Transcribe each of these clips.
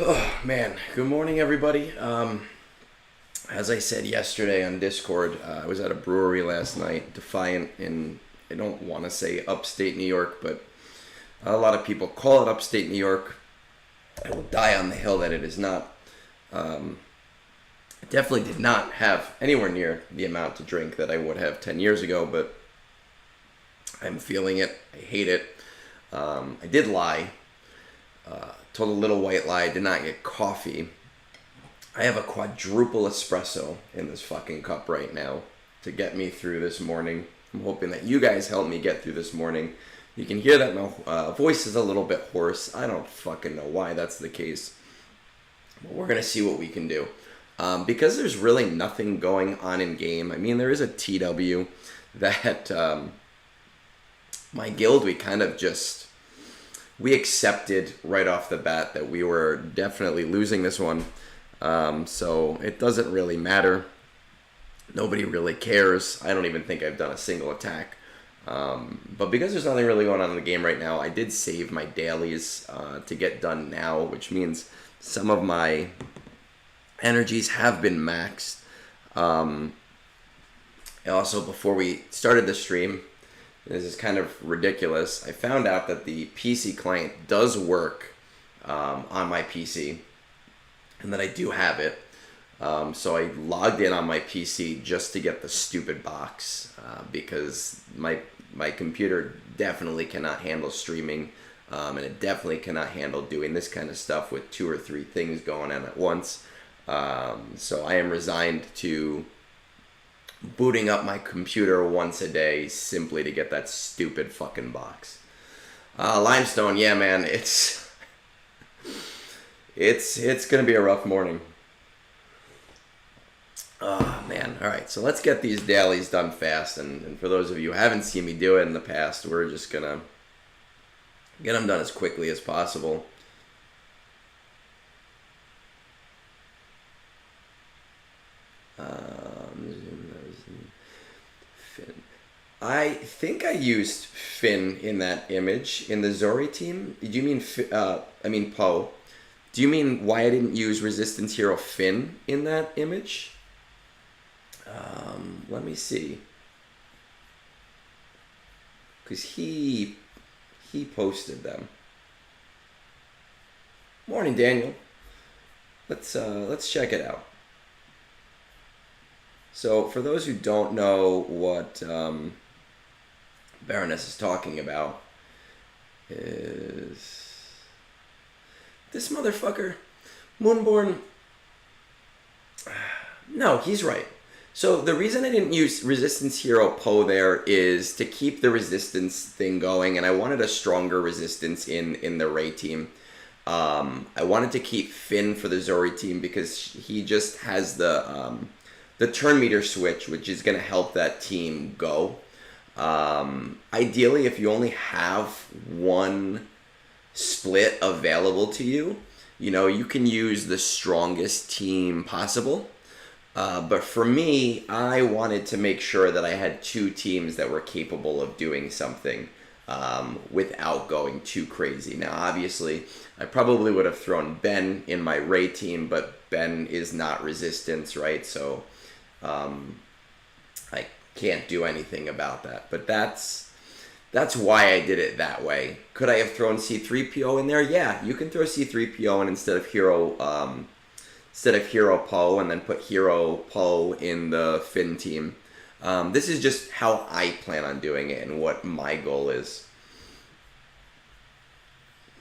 Oh man, good morning everybody. As I said yesterday on Discord, I was at a brewery last night, Defiant in, I don't want to say upstate New York, but a lot of people call it upstate New York. I will die on the hill that it is not. I definitely did not have anywhere near the amount to drink that I would have 10 years ago, but I'm feeling it. I hate it. I did lie. Told a little white lie. I did not get coffee. I have a quadruple espresso in this fucking cup right now to get me through this morning. I'm hoping that you guys help me get through this morning. You can hear that my voice is a little bit hoarse. I don't fucking know why that's the case. But we're going to see what we can do. Because there's really nothing going on in game. I mean, there is a TW that my guild, we accepted right off the bat that we were definitely losing this one. So it doesn't really matter. Nobody really cares. I don't even think I've done a single attack. But because there's nothing really going on in the game right now, I did save my dailies to get done now, which means some of my energies have been maxed. Also, before we started the stream, this is kind of ridiculous. I found out that the PC client does work on my PC, and that I do have it. So I logged in on my PC just to get the stupid box because my computer definitely cannot handle streaming, and it definitely cannot handle doing this kind of stuff with 2 or 3 things going on at once. So I am resigned to booting up my computer once a day simply to get that stupid fucking box. Limestone, yeah, man, it's gonna be a rough morning. Oh man, all right, so let's get these dailies done fast. And for those of you who haven't seen me do it in the past, we're just gonna get them done as quickly as possible. I think I used Finn in that image in the Zori team. Do you mean Poe? Do you mean why I didn't use Resistance Hero Finn in that image? Let me see. Because he posted them. Morning, Daniel. Let's check it out. So, for those who don't know what Baroness is talking about, is this motherfucker, Moonborn. No, he's right. So, the reason I didn't use Resistance Hero Poe there is to keep the resistance thing going, and I wanted a stronger resistance in the Rey team. I wanted to keep Finn for the Zori team because he just has the turn meter switch, which is going to help that team go. Ideally, if you only have one split available to you, you can use the strongest team possible. But for me, I wanted to make sure that I had 2 teams that were capable of doing something without going too crazy. Now, obviously, I probably would have thrown Ben in my Rey team, but Ben is not resistance, right? So I can't do anything about that. But that's why I did it that way. Could I have thrown C3PO in there? Yeah, you can throw C3PO in instead of Hero Poe, and then put Hero Poe in the Finn team. This is just how I plan on doing it and what my goal is.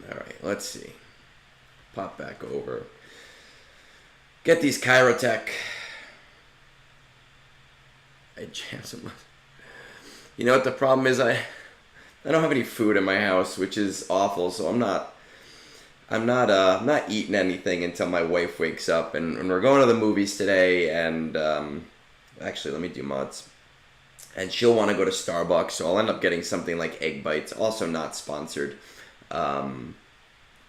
Alright, let's see. Pop back over. Get these Chirotech. I jammed some. You know what the problem is? I don't have any food in my house, which is awful. So I'm not eating anything until my wife wakes up. And we're going to the movies today. And actually, let me do mods. And she'll want to go to Starbucks, so I'll end up getting something like Egg Bites. Also not sponsored.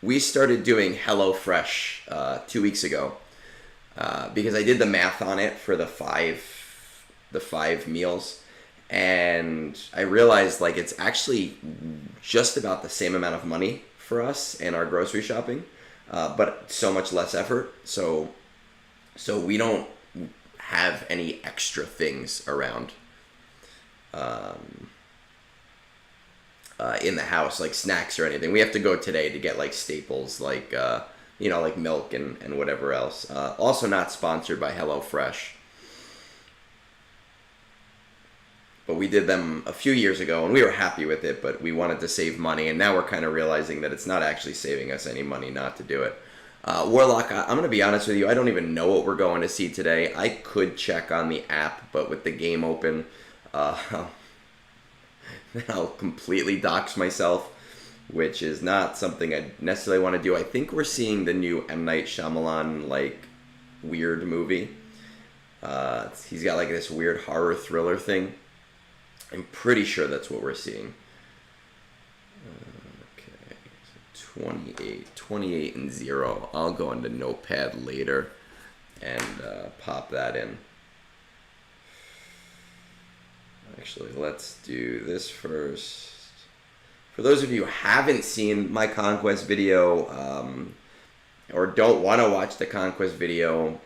We started doing HelloFresh 2 weeks ago because I did the math on it for the five meals, and I realized like it's actually just about the same amount of money for us and our grocery shopping. but so much less effort. So we don't have any extra things around in the house, like snacks or anything. We have to go today to get like staples, like like milk and whatever else. Also not sponsored by HelloFresh, but we did them a few years ago and we were happy with it, but we wanted to save money, and now we're kind of realizing that it's not actually saving us any money not to do it. Warlock, I'm going to be honest with you, I don't even know what we're going to see today. I could check on the app, but with the game open, I'll completely dox myself, which is not something I necessarily want to do. I think we're seeing the new M. Night Shyamalan, like, weird movie. He's got, like, this weird horror thriller thing. I'm pretty sure that's what we're seeing. Okay, so 28 and 0. I'll go into Notepad later and pop that in. Actually, let's do this first. For those of you who haven't seen my Conquest video, or don't want to watch the Conquest video,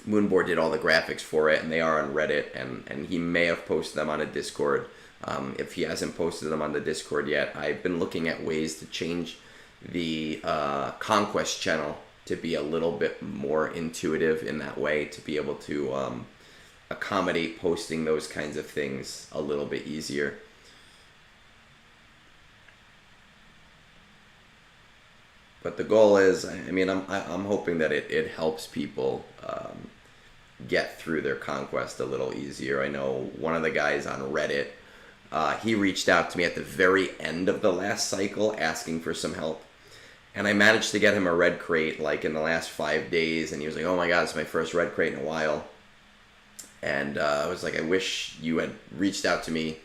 Moonboard did all the graphics for it, and they are on Reddit, and he may have posted them on a Discord. If he hasn't posted them on the Discord yet, I've been looking at ways to change the Conquest channel to be a little bit more intuitive in that way, to be able to accommodate posting those kinds of things a little bit easier. But the goal is, I mean, I'm hoping that it helps people get through their Conquest a little easier. I know one of the guys on Reddit, he reached out to me at the very end of the last cycle asking for some help. And I managed to get him a red crate like in the last 5 days, and he was like, oh my god, it's my first red crate in a while. And I was like, I wish you had reached out to me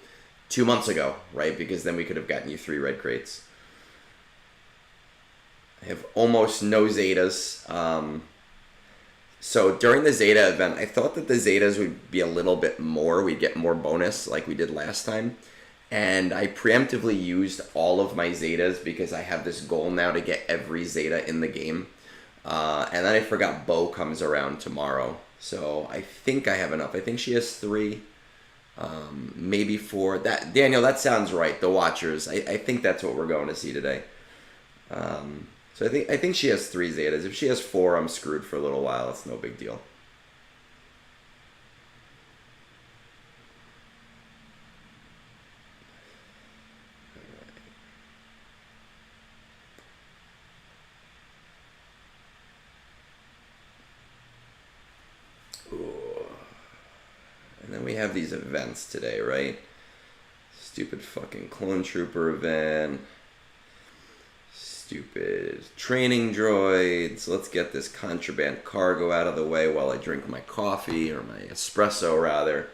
2 months ago, right? Because then we could have gotten you 3 red crates. I have almost no Zetas. So during the Zeta event, I thought that the Zetas would be a little bit more. We'd get more bonus like we did last time. And I preemptively used all of my Zetas because I have this goal now to get every Zeta in the game. And then I forgot Bo comes around tomorrow. So I think I have enough. I think she has 3, maybe 4. That Daniel, that sounds right. The Watchers. I think that's what we're going to see today. So I think she has 3 Zetas. If she has 4, I'm screwed for a little while. It's no big deal. And then we have these events today, right? Stupid fucking Clone Trooper event. Stupid training droids. Let's get this contraband cargo out of the way while I drink my coffee, or my espresso rather.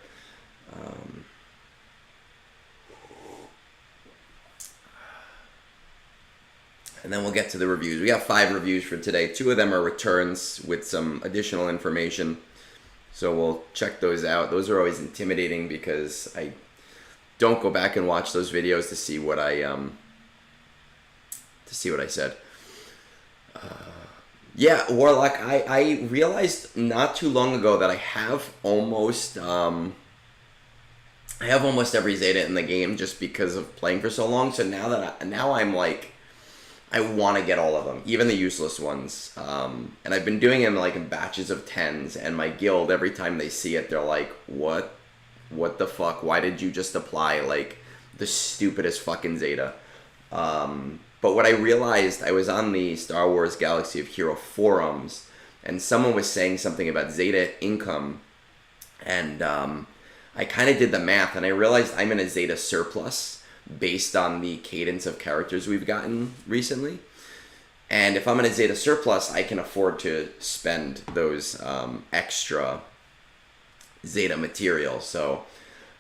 And then we'll get to the reviews. We got 5 reviews for today. 2 of them are returns with some additional information. So we'll check those out. Those are always intimidating because I don't go back and watch those videos to see what I said. Yeah, Warlock, I realized not too long ago that I have almost every Zeta in the game just because of playing for so long. So now I'm like, I want to get all of them, even the useless ones. And I've been doing them like in batches of 10s, and my guild, every time they see it, they're like, what the fuck? Why did you just apply like the stupidest fucking Zeta? But what I realized, I was on the Star Wars Galaxy of Hero forums, and someone was saying something about Zeta income, and I kind of did the math, and I realized I'm in a Zeta surplus based on the cadence of characters we've gotten recently. And if I'm in a Zeta surplus, I can afford to spend those extra Zeta material. So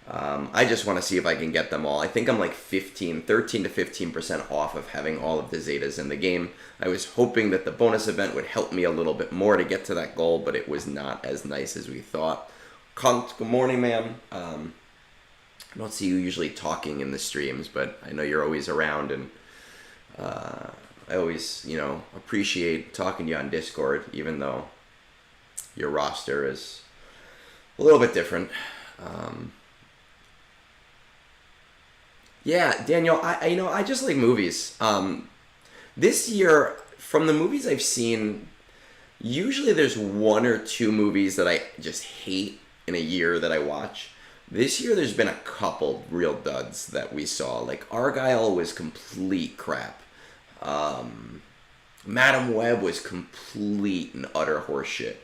I just want to see if I can get them all. I think I'm like 13 to 15% off of having all of the Zetas in the game. I was hoping that the bonus event would help me a little bit more to get to that goal, but it was not as nice as we thought. Good morning, ma'am. I don't see you usually talking in the streams, but I know you're always around, and I always, appreciate talking to you on Discord, even though your roster is a little bit different. Yeah, Daniel, I just like movies. This year, from the movies I've seen, usually there's one or two movies that I just hate in a year that I watch. This year there's been a couple real duds that we saw. Like Argyle was complete crap. Madam Web was complete and utter horseshit.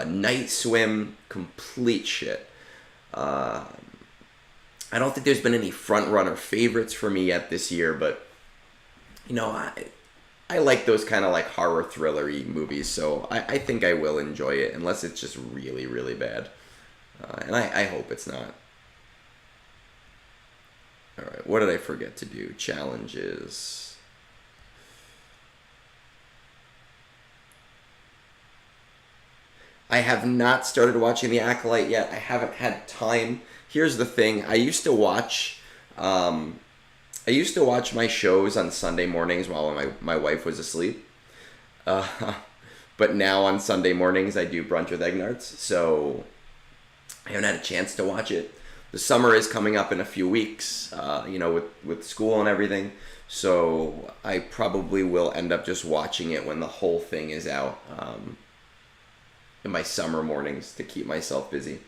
Night Swim, complete shit. I don't think there's been any front runner favorites for me yet this year, but I like those kind of like horror thriller-y movies, so I think I will enjoy it, unless it's just really, really bad. And I hope it's not. Alright, what did I forget to do? Challenges. I have not started watching The Acolyte yet. I haven't had time. Here's the thing. I used to watch my shows on Sunday mornings while my wife was asleep. But now on Sunday mornings I do Brunch with Egnards, so I haven't had a chance to watch it. The summer is coming up in a few weeks, with school and everything. So I probably will end up just watching it when the whole thing is out in my summer mornings to keep myself busy.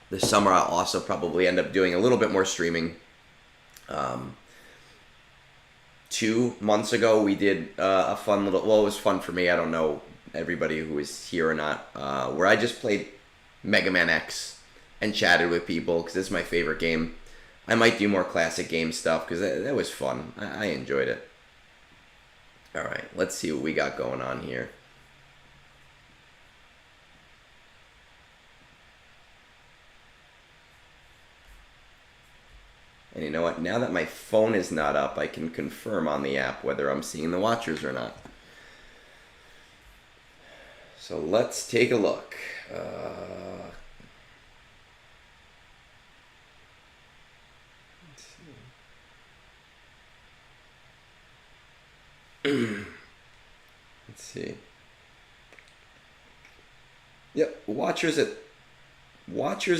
This summer I'll also probably end up doing a little bit more streaming. 2 months ago we did a fun little, well, it was fun for me, I don't know everybody who was here or not, where I just played Mega Man X and chatted with people because it's my favorite game. I might do more classic game stuff because that was fun. I enjoyed it. Alright, let's see what we got going on here. And you know what? Now that my phone is not up, I can confirm on the app whether I'm seeing the watchers or not. So let's take a look. Let's see. Yep, watchers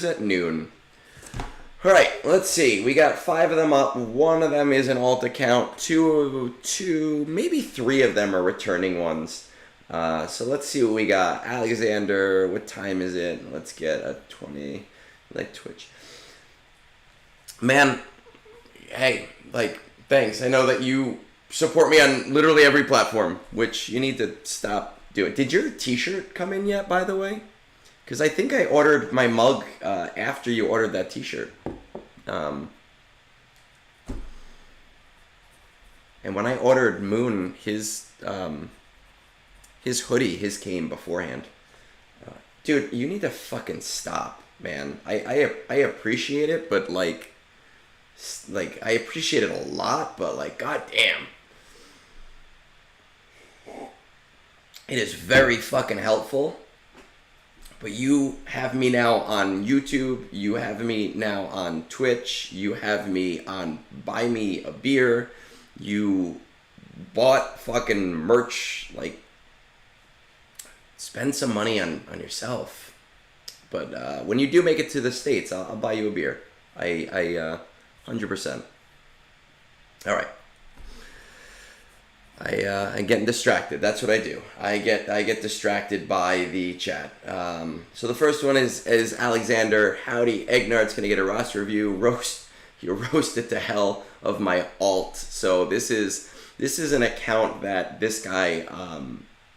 at noon. All right, let's see. We got 5 of them up. 1 of them is an alt account. Two, maybe 3 of them are returning ones. So let's see what we got. Alexander, what time is it? Let's get a 20, like Twitch. Man, hey, thanks. I know that you support me on literally every platform, which you need to stop doing. Did your t-shirt come in yet, by the way? Because I think I ordered my mug after you ordered that t-shirt. And when I ordered Moon, his hoodie, his came beforehand. Dude, you need to fucking stop, man. I appreciate it, but like I appreciate it a lot, but like, goddamn. It is very fucking helpful. But you have me now on YouTube, you have me now on Twitch, you have me on Buy Me a Beer, you bought fucking merch, like, spend some money on yourself. But when you do make it to the States, I'll buy you a beer. I 100%. Alright. I'm getting distracted. That's what I do. I get distracted by the chat. So the first one is Alexander. Howdy, Egnards. Can I get a roster review? You roasted to hell of my alt. So this is an account that this guy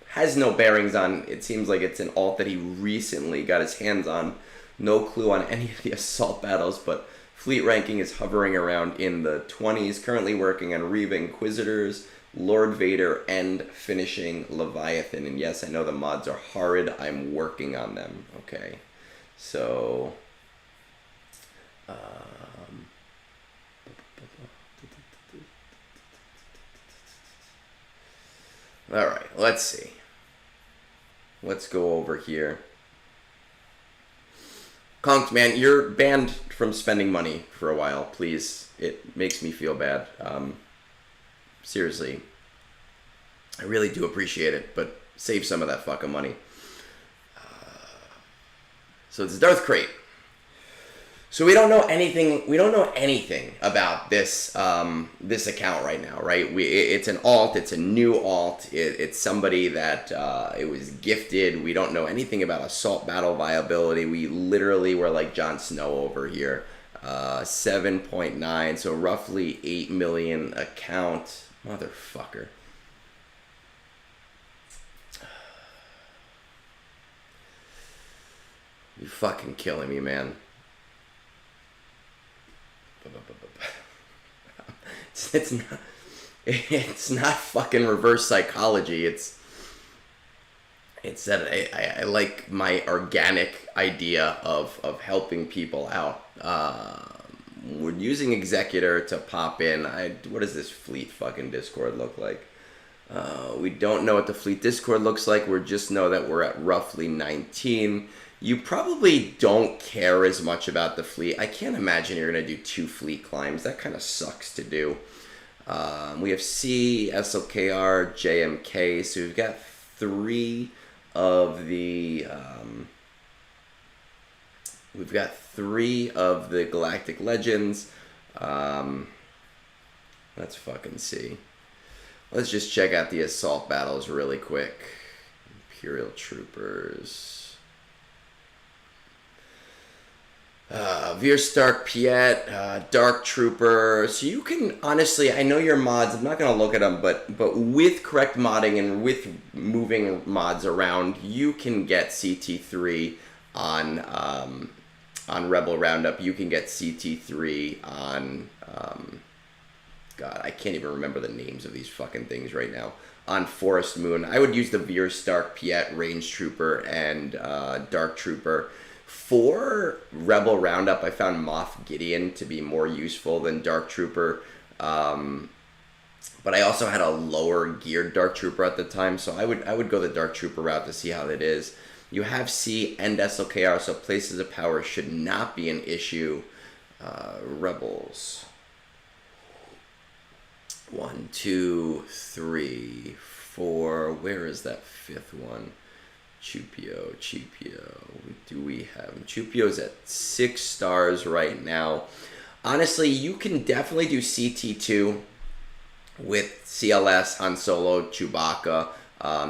has no bearings on. It seems like it's an alt that he recently got his hands on. No clue on any of the assault battles, but fleet ranking is hovering around in the 20s. Currently working on Reva Inquisitors, Lord Vader, and finishing Leviathan. And yes, I know the mods are horrid. I'm working on them. Okay. So alright, let's see. Let's go over here. Conked, man, you're banned from spending money for a while, please. It makes me feel bad. seriously, I really do appreciate it, but save some of that fucking money. So it's Darth Crate. So we don't know anything. We don't know anything about this this account right now, right? It's an alt. It's a new alt. It's somebody that it was gifted. We don't know anything about assault battle viability. We literally were like Jon Snow over here. 7.9, so roughly 8 million account. Motherfucker. You're fucking killing me, man. It's not fucking reverse psychology. It's that I like my organic idea of helping people out. We're using Executor to pop in. What does this fleet fucking Discord look like? We don't know what the fleet Discord looks like. We just know that we're at roughly 19. You probably don't care as much about the fleet. I can't imagine you're going to do 2 fleet climbs. That kind of sucks to do. We have C, SLKR, JMK. So we've got 3 of the... we've got 3 of the Galactic Legends. Let's fucking see. Let's just check out the assault battles really quick. Imperial Troopers... Veer Stark Piet, Dark Trooper. So you can, honestly, I know your mods, I'm not going to look at them, but with correct modding and with moving mods around, you can get CT3 on Rebel Roundup. You can get CT3 on, God, I can't even remember the names of these fucking things right now. On Forest Moon. I would use the Veer Stark Piet, Range Trooper, and Dark Trooper. For Rebel Roundup, I found Moff Gideon to be more useful than Dark Trooper. But I also had a lower geared Dark Trooper at the time, so I would go the Dark Trooper route to see how that is. You have C and SLKR, so places of power should not be an issue. Rebels. 1, 2, 3, 4. Where is that 5th one? Chupio. Do we have him? Chupio's at 6 stars right now. Honestly, you can definitely do CT2 with CLS, Han Solo, Chewbacca,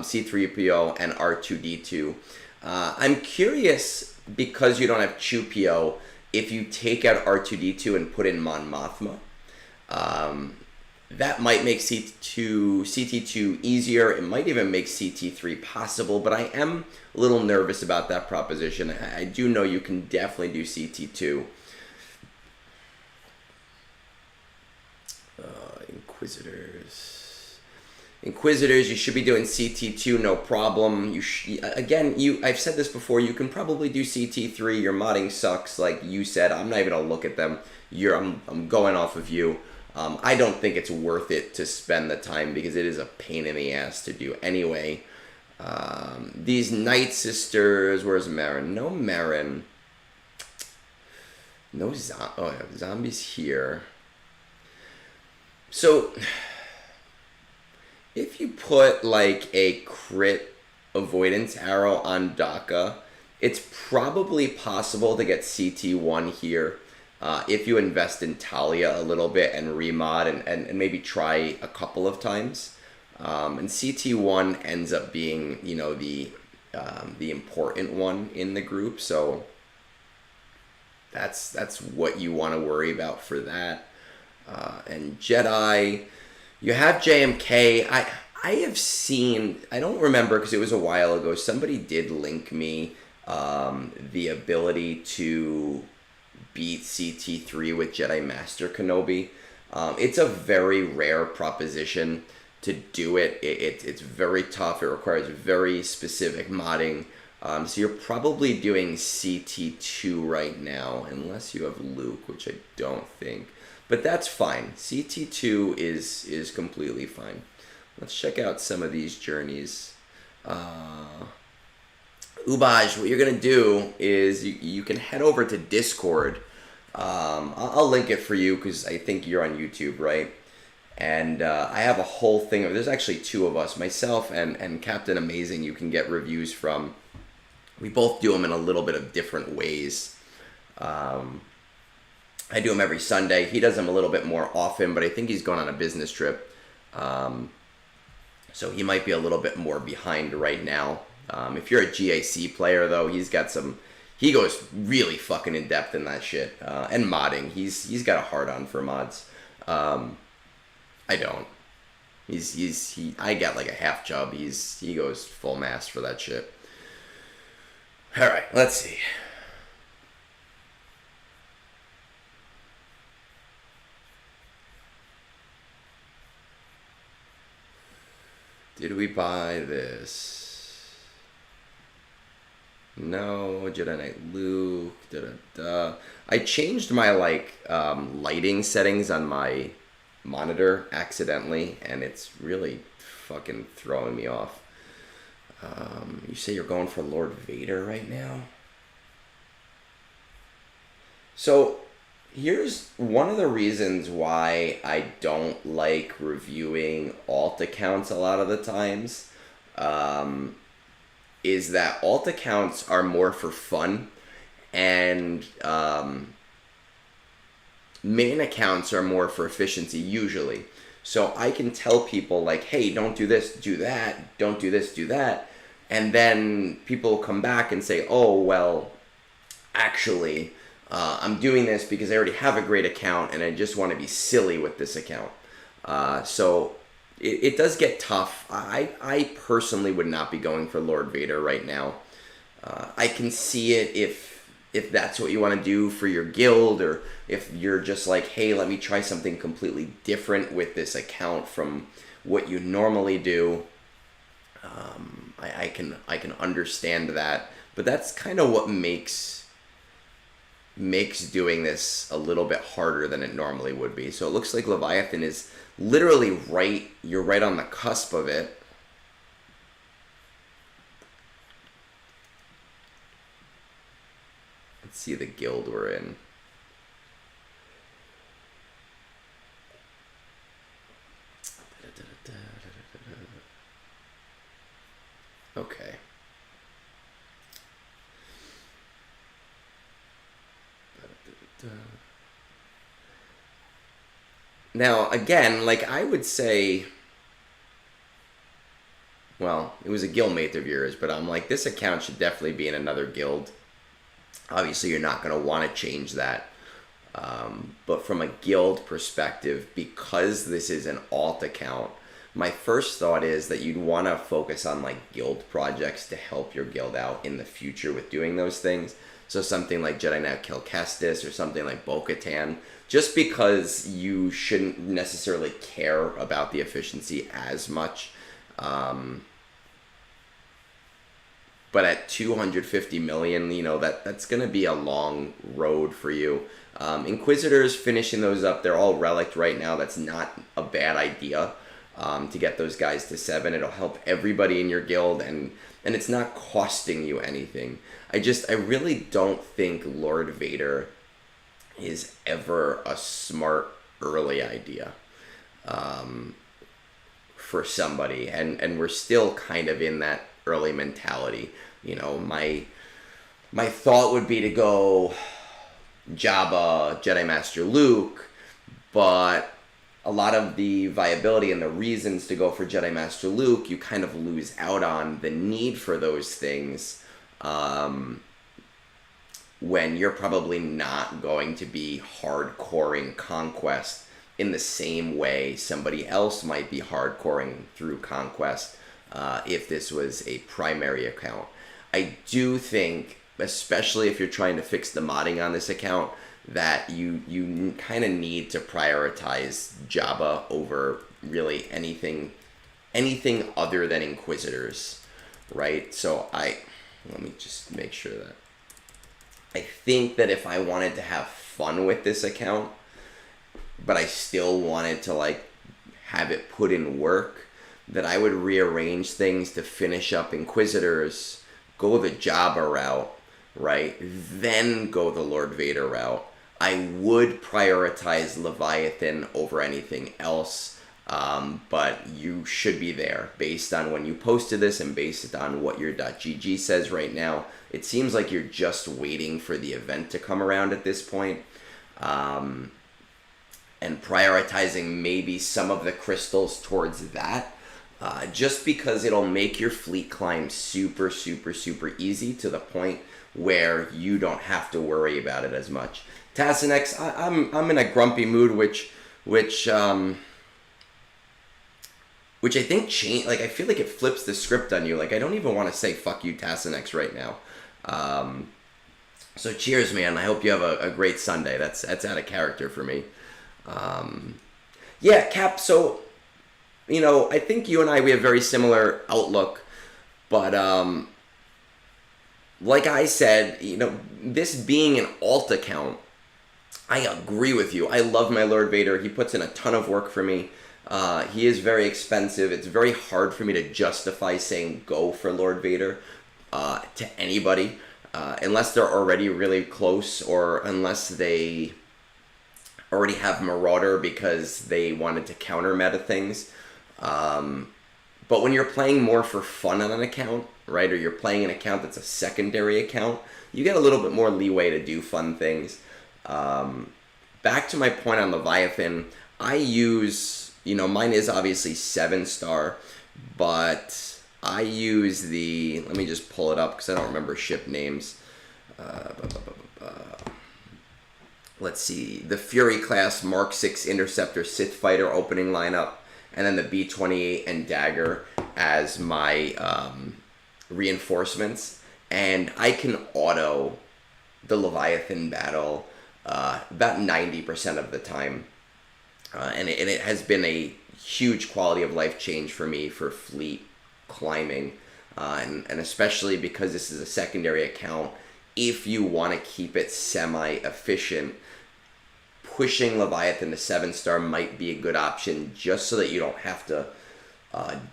C-3PO, and R2-D2. I'm curious, because you don't have Chupio, if you take out R2-D2 and put in Mon Mothma. That might make CT2 easier. It might even make CT3 possible, but I am a little nervous about that proposition. I do know you can definitely do CT2. Inquisitors, you should be doing CT2, no problem. I've said this before, you can probably do CT3. Your modding sucks, like you said. I'm not even gonna look at them. I'm going off of you. I don't think it's worth it to spend the time because it is a pain in the ass to do anyway. These Night Sisters, where's Marin? No Marin. No zombies here. So, if you put like a crit avoidance arrow on Daka, it's probably possible to get CT1 here. If you invest in Talia a little bit and remod and maybe try a couple of times. And CT1 ends up being, the important one in the group. So that's what you want to worry about for that. And Jedi, you have JMK. I have seen, I don't remember because it was a while ago, somebody did link me the ability to beat CT3 with Jedi Master Kenobi. It's a very rare proposition to do it. It's very tough. It requires very specific modding. So you're probably doing CT2 right now, unless you have Luke, which I don't think. But that's fine. CT2 is completely fine. Let's check out some of these journeys. Ubaj, what you're going to do is you can head over to Discord. I'll link it for you because I think you're on YouTube, right? And I have a whole thing of, there's actually two of us, myself and Captain Amazing, you can get reviews from. We both do them in a little bit of different ways. I do them every Sunday. He does them a little bit more often, but I think he's going on a business trip. So he might be a little bit more behind right now. If you're a GAC player, though, he goes really fucking in depth in that shit. And modding. He's got a hard-on for mods. I don't. I got like a half chub. He goes full mass for that shit. Alright, let's see. Did we buy this? No. Jedi Knight Luke. I changed my lighting settings on my monitor accidentally, and it's really fucking throwing me off. You say you're going for Lord Vader right now? So here's one of the reasons why I don't like reviewing alt accounts a lot of the times, is that alt accounts are more for fun, and main accounts are more for efficiency usually. So I can tell people like, hey, don't do this, do that, don't do this, do that. And then people come back and say, oh, well, actually, I'm doing this because I already have a great account and I just want to be silly with this account. So it does get tough. I personally would not be going for Lord Vader right now. I can see it if that's what you want to do for your guild, or if you're just like, hey, let me try something completely different with this account from what you normally do. I can understand that, but that's kind of what makes doing this a little bit harder than it normally would be. So it looks like Leviathan is literally you're right on the cusp of it. Let's see the guild we're in. Okay. Now, again, I would say, well, it was a guildmate of yours, but I'm like, this account should definitely be in another guild. Obviously, you're not going to want to change that. But from a guild perspective, because this is an alt account, my first thought is that you'd want to focus on guild projects to help your guild out in the future with doing those things. So something like Jedi Knight Kill Kestis or something like Bo-Katan, just because you shouldn't necessarily care about the efficiency as much. But at 250 million, that's going to be a long road for you. Inquisitors, finishing those up, they're all relic right now. That's not a bad idea to get those guys to 7. It'll help everybody in your guild, and it's not costing you anything. I really don't think Lord Vader is ever a smart early idea for somebody. And we're still kind of in that early mentality. My thought would be to go Jabba, Jedi Master Luke, but a lot of the viability and the reasons to go for Jedi Master Luke, you kind of lose out on the need for those things when you're probably not going to be hardcoring Conquest in the same way somebody else might be hardcoring through Conquest if this was a primary account. I do think, especially if you're trying to fix the modding on this account, that you kind of need to prioritize Jabba over really anything other than Inquisitors, right? So let me just make sure that I think that if I wanted to have fun with this account, but I still wanted to have it put in work, that I would rearrange things to finish up Inquisitors, go the Jabba route, right? Then go the Lord Vader route. I would prioritize Leviathan over anything else. But you should be there based on when you posted this and based on what your .gg says right now. It seems like you're just waiting for the event to come around at this point. And prioritizing maybe some of the crystals towards that. Just because it'll make your fleet climb super, super, super easy to the point where you don't have to worry about it as much. Tassanex, I'm in a grumpy mood, which I think change. Like, I feel like it flips the script on you. Like, I don't even want to say fuck you, Tassanex, right now. So cheers, man. I hope you have a great Sunday. That's out of character for me. Yeah, Cap. So, I think you and I, we have very similar outlook, but like I said, this being an alt account, I agree with you. I love my Lord Vader. He puts in a ton of work for me. He is very expensive. It's very hard for me to justify saying go for Lord Vader to anybody unless they're already really close, or unless they already have Marauder because they wanted to counter meta things. But when you're playing more for fun on an account, right, or you're playing an account that's a secondary account, you get a little bit more leeway to do fun things. Back to my point on Leviathan, I use, mine is obviously 7-star, but I use let me just pull it up because I don't remember ship names. Let's see, the Fury class Mark 6 Interceptor Sith Fighter opening lineup, and then the B-28 and Dagger as my reinforcements. And I can auto the Leviathan battle about 90% of the time. And it has been a huge quality of life change for me for fleet climbing. And especially because this is a secondary account, if you want to keep it semi-efficient, pushing Leviathan to 7-star might be a good option, just so that you don't have to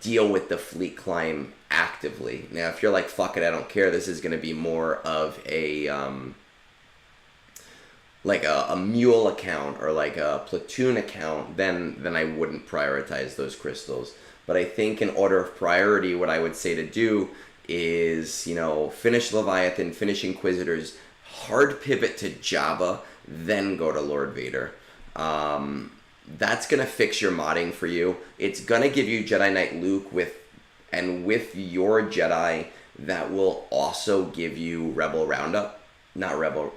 deal with the fleet climb actively. Now, if you're like, fuck it, I don't care, this is going to be more of a like a mule account or like a platoon account, then I wouldn't prioritize those crystals. But I think in order of priority, what I would say to do is, finish Leviathan, finish Inquisitors, hard pivot to Jabba, then go to Lord Vader. That's going to fix your modding for you. It's going to give you Jedi Knight Luke with your Jedi, that will also give you Rebel Roundup. Not Rebel.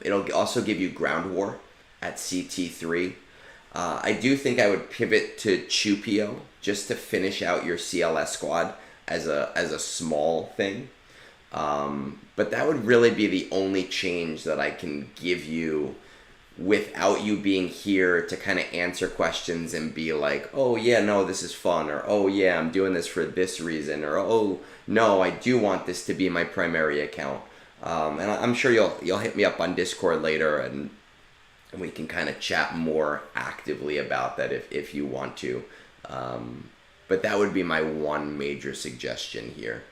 It'll also give you Ground War at CT3. I do think I would pivot to Chupio just to finish out your CLS squad as a small thing. But that would really be the only change that I can give you without you being here to kind of answer questions and be like, oh yeah, no, this is fun, or oh yeah, I'm doing this for this reason, or oh no, I do want this to be my primary account. And I'm sure you'll hit me up on Discord later, and we can kind of chat more actively about that if you want to. But that would be my one major suggestion here.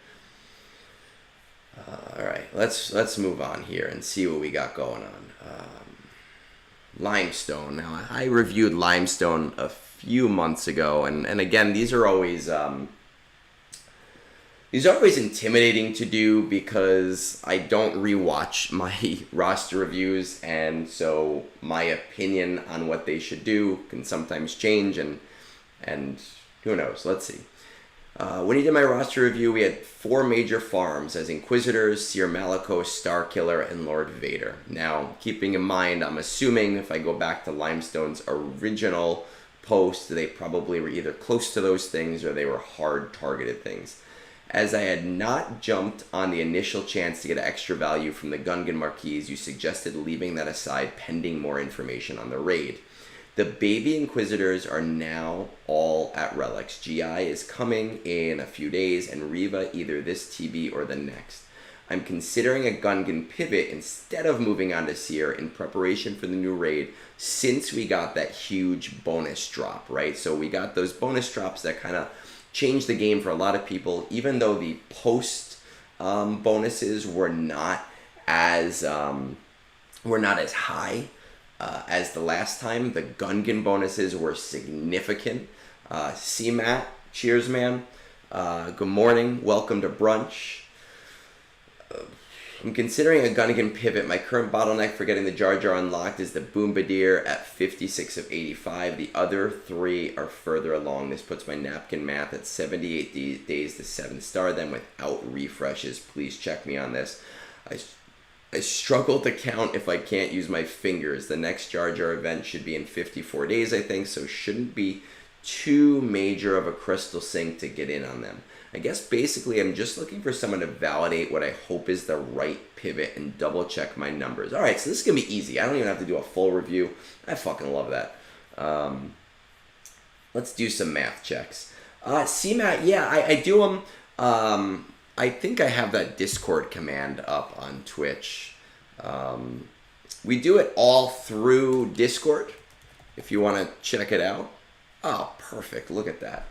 All right, let's move on here and see what we got going on. Limestone. Now, I reviewed Limestone a few months ago, and again, these are always intimidating to do because I don't rewatch my roster reviews, and so my opinion on what they should do can sometimes change, and who knows? Let's see. When he did my roster review, we had 4 major farms as Inquisitors, Seer Malicos, Starkiller, and Lord Vader. Now, keeping in mind, I'm assuming if I go back to Limestone's original post, they probably were either close to those things or they were hard targeted things. As I had not jumped on the initial chance to get extra value from the Gungan Marquise, you suggested leaving that aside pending more information on the raid. The baby Inquisitors are now all at Relics. GI is coming in a few days, and Riva either this TB or the next. I'm considering a Gungan pivot instead of moving on to Seer in preparation for the new raid, since we got that huge bonus drop, right? So we got those bonus drops that kind of changed the game for a lot of people, even though the post bonuses were not as high. as the last time. The Gungan bonuses were significant. C-Matt, cheers, man. Good morning. Welcome to Brunch. I'm considering a Gungan pivot. My current bottleneck for getting the Jar Jar unlocked is the Bombardier at 56 of 85. The other 3 are further along. This puts my napkin math at 78 days to 7-star. Then without refreshes, please check me on this. I struggle to count if I can't use my fingers. The next Jar Jar event should be in 54 days, I think, so shouldn't be too major of a crystal sink to get in on them. I guess basically I'm just looking for someone to validate what I hope is the right pivot and double check my numbers. All right, so this is going to be easy. I don't even have to do a full review. I fucking love that. Let's do some math checks. CMAT, yeah, I do them. I think I have that Discord command up on Twitch. We do it all through Discord if you want to check it out. Oh, perfect. Look at that.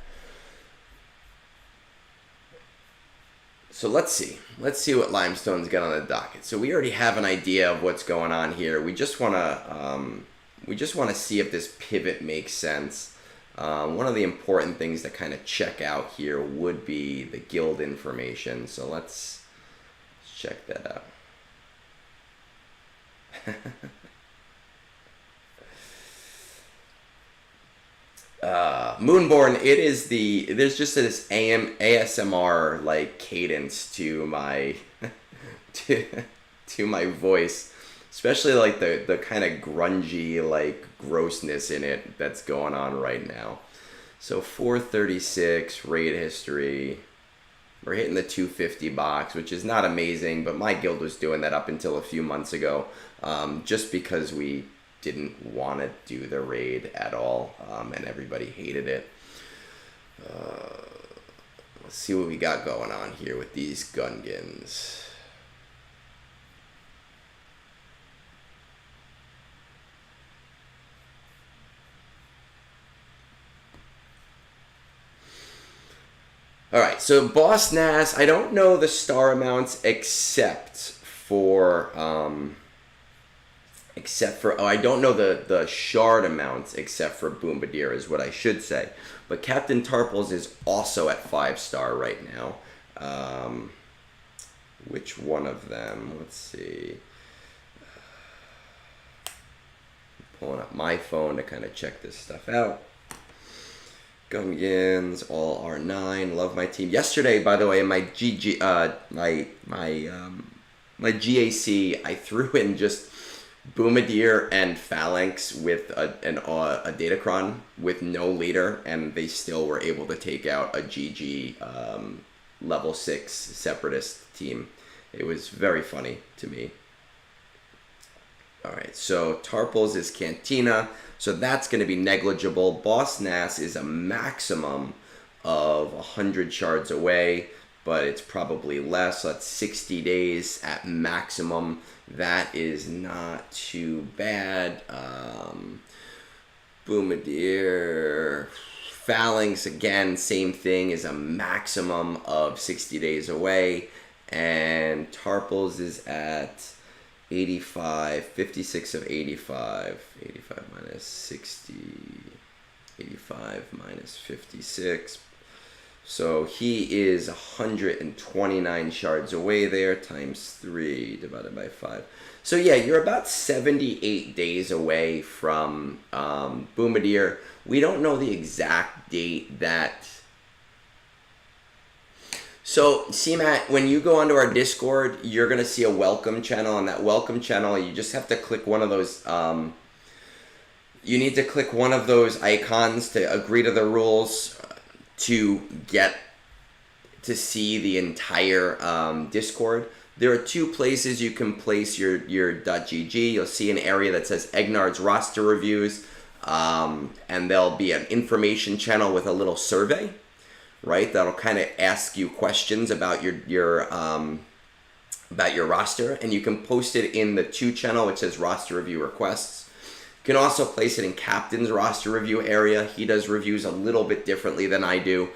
So let's see. Let's see what Limestone's got on the docket. So we already have an idea of what's going on here. We just want to see if this pivot makes sense. One of the important things to kind of check out here would be the guild information. So let's check that out. Moonborn, it is there's just this ASMR like cadence to my to my voice, especially like the kind of grungy like grossness in it that's going on right now. So 436 raid history. We're hitting the 250 box, which is not amazing, but my guild was doing that up until a few months ago, just because we didn't want to do the raid at all, and everybody hated it. Let's see what we got going on here with these Gungans. All right, so Boss Nass, I don't know the star amounts except for I don't know the shard amounts except for Bombardier is what I should say. But Captain Tarples is also at 5-star right now. Which one of them? Let's see. Pulling up my phone to kind of check this stuff out. Gungans, all R9. Love my team. Yesterday, by the way, in my my GAC, I threw in just Bombardier and Phalanx with a Datacron with no leader, and they still were able to take out a GG level 6 separatist team. It was very funny to me. All right, so Tarples is Cantina, so that's going to be negligible. Boss Nass is a maximum of 100 shards away, but it's probably less. So that's 60 days at maximum. That is not too bad. Bombardier, Phalanx, again, same thing, is a maximum of 60 days away. And Tarples is at 85, 56 of 85. 85 minus 60, 85 minus 56. So he is 129 shards away there, times 3 divided by 5. So yeah, you're about 78 days away from Bombardier. We don't know the exact date that... So, CMAT, when you go onto our Discord, you're going to see a welcome channel. On that welcome channel, you just have to click one of those... you need to click one of those icons to agree to the rules to get to see the entire Discord. There are 2 places you can place your .gg. You'll see an area that says Egnards roster reviews, and there'll be an information channel with a little survey, right? That'll kind of ask you questions about your roster, and you can post it in the 2 channel which says roster review requests. You can also place it in Captain's roster review area. He does reviews a little bit differently than I do.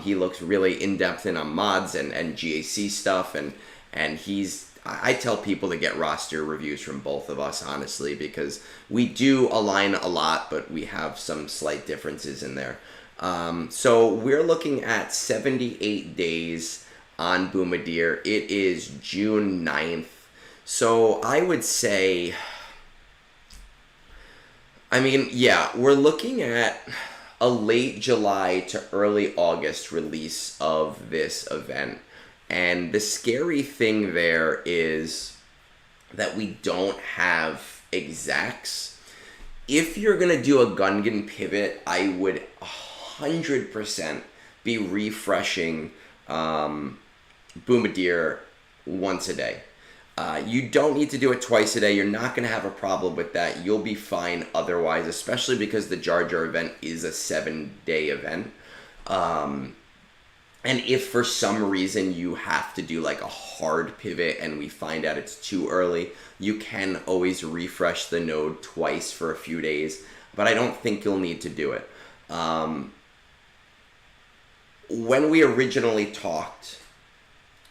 He looks really in-depth in on mods and GAC stuff, and he's I tell people to get roster reviews from both of us, honestly, because we do align a lot, but we have some slight differences in there. So we're looking at 78 days on Boomadeer. It is June 9th. So I would say, I mean, yeah, we're looking at a late July to early August release of this event. And the scary thing there is that we don't have exacts. If you're going to do a Gungan pivot, I would 100% be refreshing Boomadeer once a day. You don't need to do it twice a day. You're not going to have a problem with that. You'll be fine otherwise, especially because the Jar Jar event is a 7-day event. And if for some reason you have to do like a hard pivot and we find out it's too early, you can always refresh the node twice for a few days. But I don't think you'll need to do it. When we originally talked,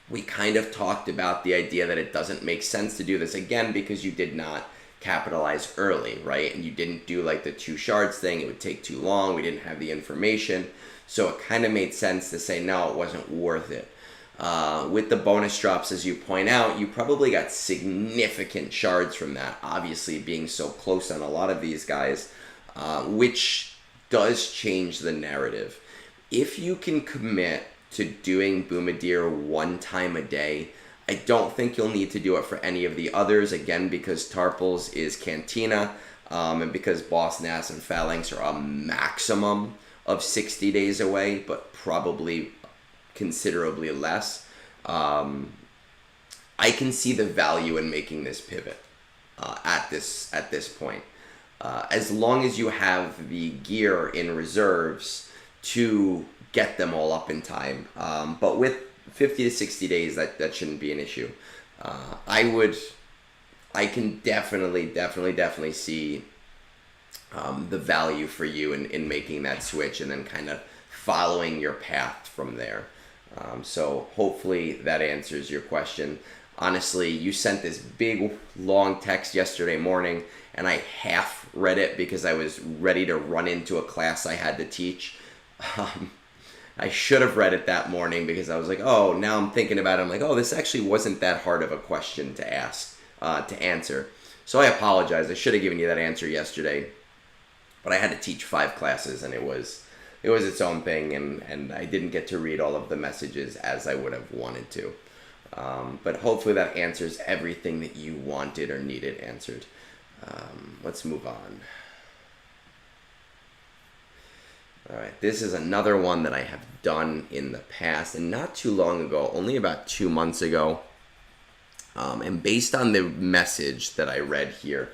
we kind of talked about the idea that it doesn't make sense to do this again because you did not capitalize early, right? And you didn't do like the 2 shards thing. It would take too long. We didn't have the information. So it kind of made sense to say, no, it wasn't worth it. With the bonus drops, as you point out, you probably got significant shards from that, obviously being so close on a lot of these guys, which does change the narrative. If you can commit to doing Boomadeer 1 time a day, I don't think you'll need to do it for any of the others, again, because Tarpals is Cantina, and because Boss Nass and Phalanx are a maximum of 60 days away, but probably considerably less. I can see the value in making this pivot at this point. As long as you have the gear in reserves to get them all up in time. But with 50 to 60 days, that shouldn't be an issue. I can definitely see the value for you in making that switch and then kind of following your path from there. So hopefully that answers your question. Honestly, you sent this big long text yesterday morning and I half read it because I was ready to run into a class I had to teach. I should have read it that morning because I was like, oh, now I'm thinking about it. I'm like, oh, this actually wasn't that hard of a question to ask, to answer. So I apologize. I should have given you that answer yesterday. But I had to teach 5 classes, and it was its own thing, and I didn't get to read all of the messages as I would have wanted to. But hopefully that answers everything that you wanted or needed answered. Let's move on. All right, this is another one that I have done in the past, and not too long ago, only about 2 months ago. And based on the message that I read here,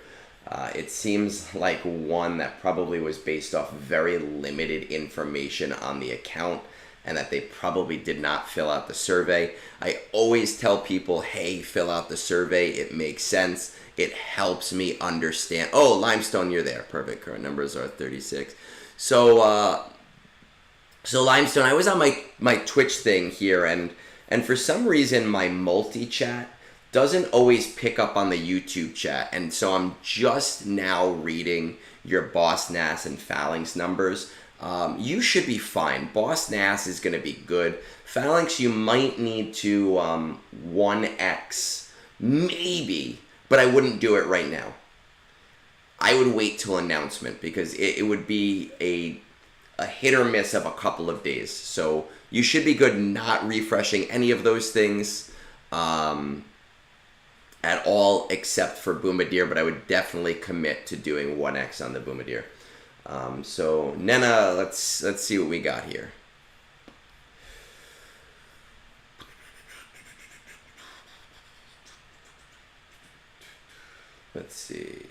it seems like one that probably was based off very limited information on the account and that they probably did not fill out the survey. I always tell people, hey, fill out the survey. It makes sense. It helps me understand. Oh, Limestone, you're there. Perfect. Current numbers are 36. So Limestone, I was on my Twitch thing here, and for some reason my multi-chat doesn't always pick up on the YouTube chat, and so I'm just now reading your Boss Nass and Phalanx numbers. You should be fine. Boss Nass is going to be good. Phalanx, you might need to 1x, maybe, but I wouldn't do it right now. I would wait till announcement because it would be a hit or miss of a couple of days. So you should be good not refreshing any of those things at all except for Boomadeer, but I would definitely commit to doing 1x on the Boomadeer. So Nena, let's see what we got here. Let's see.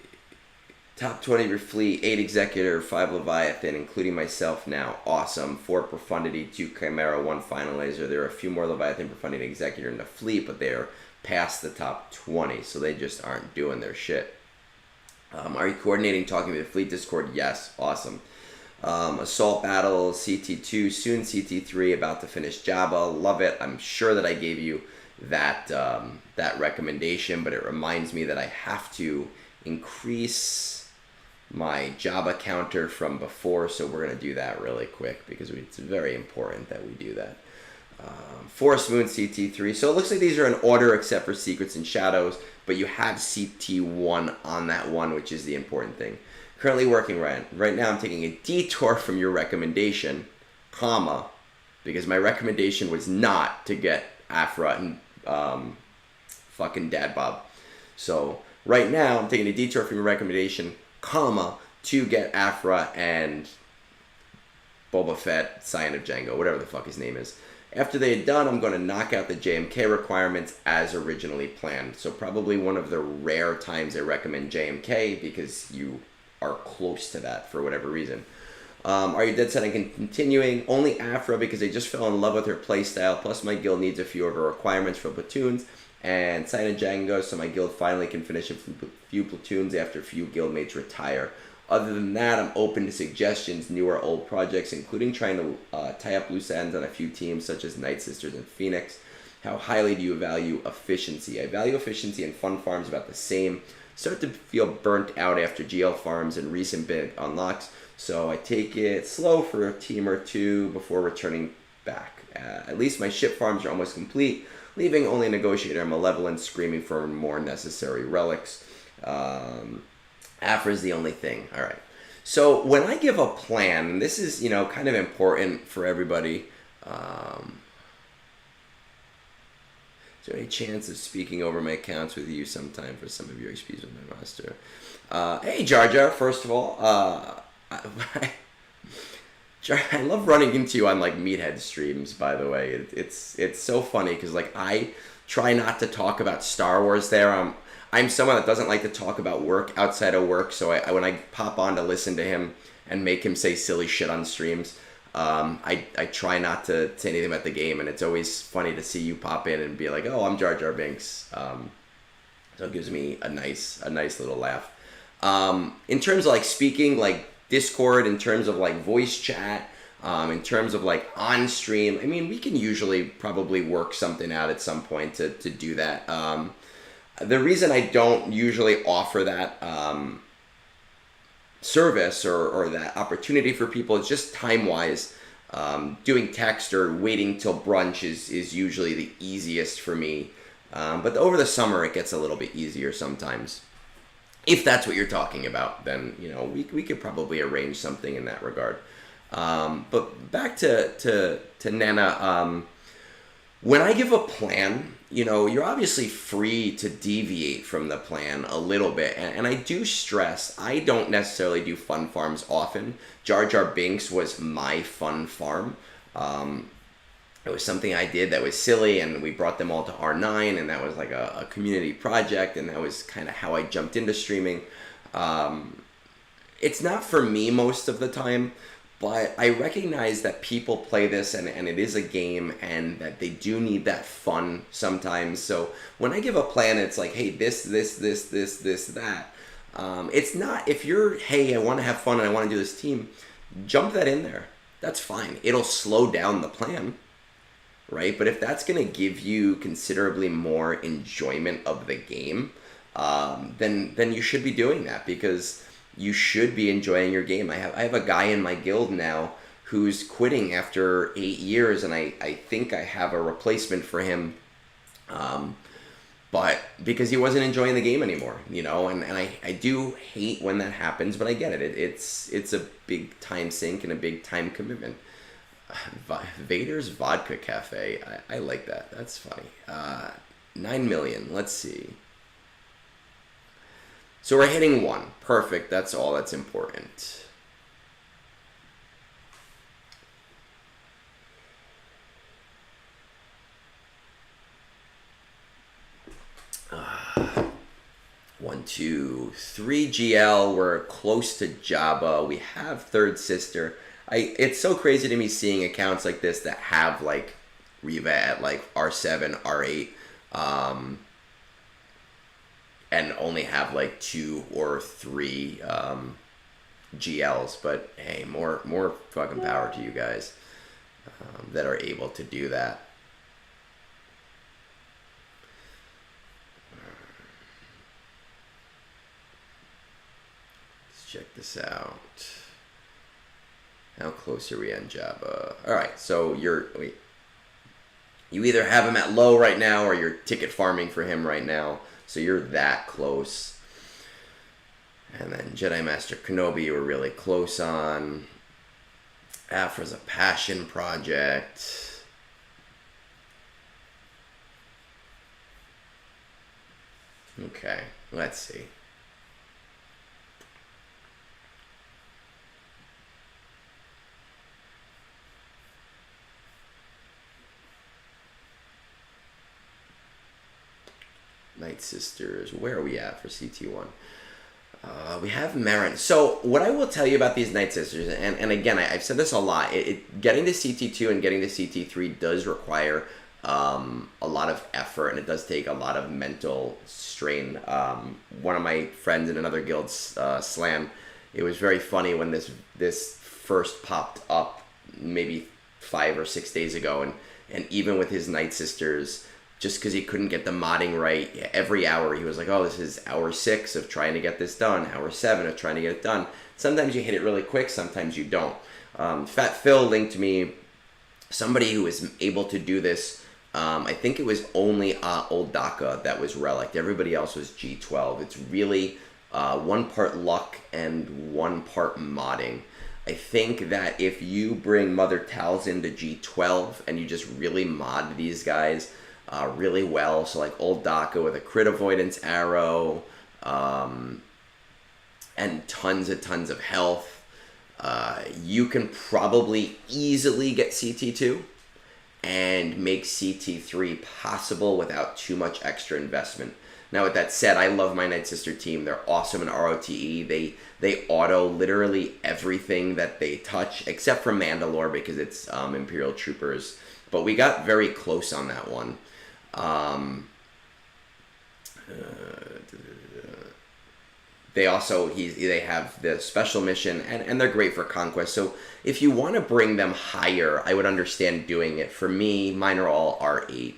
Top 20 of your fleet, 8 Executor, 5 Leviathan, including myself now. Awesome. 4 Profundity, 2 Chimera, 1 Finalizer. There are a few more Leviathan, Profundity, Executor in the fleet, but they are past the top 20, so they just aren't doing their shit. Are you coordinating talking with the fleet Discord? Yes. Awesome. Assault Battle, CT2, soon CT3, about to finish Jabba. Love it. I'm sure that I gave you that that recommendation, but it reminds me that I have to increase my Jabba counter from before, so we're going to do that really quick because it's very important that we do that. Force Moon CT3. So it looks like these are in order except for Secrets and Shadows, but you have CT1 on that one, which is the important thing. Currently working right now. I'm taking a detour from your recommendation, comma, because my recommendation was not to get Afra and fucking Dad Bob. So right now I'm taking a detour from your recommendation, comma, to get Afra and Boba Fett, Scion of Django, whatever the fuck his name is. After they had done, I'm going to knock out the JMK requirements as originally planned. So probably one of the rare times I recommend JMK because you are close to that for whatever reason. Are you dead set on continuing? Only Afra because I just fell in love with her playstyle, plus my guild needs a few of her requirements for platoons, and Scion of Django, so my guild finally can finish a few platoons after a few guildmates retire. Other than that, I'm open to suggestions, new or old projects, including trying to tie up loose ends on a few teams such as Night Sisters and Phoenix. How highly do you value efficiency? I value efficiency and fun farms about the same. Start to feel burnt out after GL farms and recent big unlocks, so I take it slow for a team or two before returning back. At least my ship farms are almost complete, leaving only Negotiator and Malevolence screaming for more necessary relics. Afra is the only thing. All right. So when I give a plan, and this is, kind of important for everybody. Is there any chance of speaking over my accounts with you sometime for some of your XPs with my roster? Hey, Jar Jar, first of all. I love running into you on, Meathead streams, by the way. It's so funny, because, I try not to talk about Star Wars there. I'm someone that doesn't like to talk about work outside of work, so when I pop on to listen to him and make him say silly shit on streams, I try not to say anything about the game, and it's always funny to see you pop in and be like, oh, I'm Jar Jar Binks. So it gives me a nice little laugh. In terms of speaking, Discord, in terms of voice chat, in terms of on stream, I mean, we can usually probably work something out at some point to do that. The reason I don't usually offer that service or that opportunity for people is just time-wise. Doing text or waiting till brunch is usually the easiest for me. But over the summer, it gets a little bit easier sometimes. If that's what you're talking about, then, we could probably arrange something in that regard. But back to Nena, when I give a plan, you're obviously free to deviate from the plan a little bit. And I do stress, I don't necessarily do fun farms often. Jar Jar Binks was my fun farm. It was something I did that was silly, and we brought them all to R9, and that was a community project, and that was kind of how I jumped into streaming. It's not for me most of the time, but I recognize that people play this, and it is a game, and that they do need that fun sometimes. So when I give a plan, it's hey, this, that. It's not, if you're, hey, I want to have fun and I want to do this team, jump that in there. That's fine. It'll slow down the plan, right? But if that's going to give you considerably more enjoyment of the game, then you should be doing that, because you should be enjoying your game. I have a guy in my guild now who's quitting after 8 years, and I think I have a replacement for him, but because he wasn't enjoying the game anymore, and I do hate when that happens, but I get it. It's a big time sink and a big time commitment. Vader's Vodka Cafe. I like that. That's funny. 9 million. Let's see. So we're hitting 1. Perfect. That's all that's important. One, 2, 3 GL. We're close to Jabba. We have Third Sister. It's so crazy to me seeing accounts like this that have Reva at R7, R8, and only have 2 or 3 GLs, but hey, more fucking power to you guys that are able to do that. Let's check this out. How close are we on Jabba? All right, so you either have him at low right now or you're ticket farming for him right now. So you're that close. And then Jedi Master Kenobi we're really close on. Afra's a passion project. Okay, let's see. Night Sisters, where are we at for CT1? We have Marin. So what I will tell you about these Night Sisters, and again, I've said this a lot, getting to CT2 and getting to CT3 does require a lot of effort, and it does take a lot of mental strain. One of my friends in another guild, Slam, it was very funny when this first popped up maybe 5 or 6 days ago, and even with his Night Sisters, just because he couldn't get the modding right, every hour he was like, oh, this is hour 6 of trying to get this done, hour 7 of trying to get it done. Sometimes you hit it really quick, sometimes you don't. Fat Phil linked me somebody who was able to do this. I think it was only Old Daka that was Relic. Everybody else was G12. It's really 1 part luck and 1 part modding. I think that if you bring Mother Talzin to G12 and you just really mod these guys really well, so like Old Daka with a crit avoidance arrow, and tons of health, you can probably easily get CT2 and make CT3 possible without too much extra investment. Now with that said, I love my Night Sister team. They're awesome in ROTE. They auto literally everything that they touch, except for Mandalore because it's Imperial Troopers. But we got very close on that one. They have the special mission, and they're great for conquest. So if you want to bring them higher, I would understand doing it. For me, mine are all R8.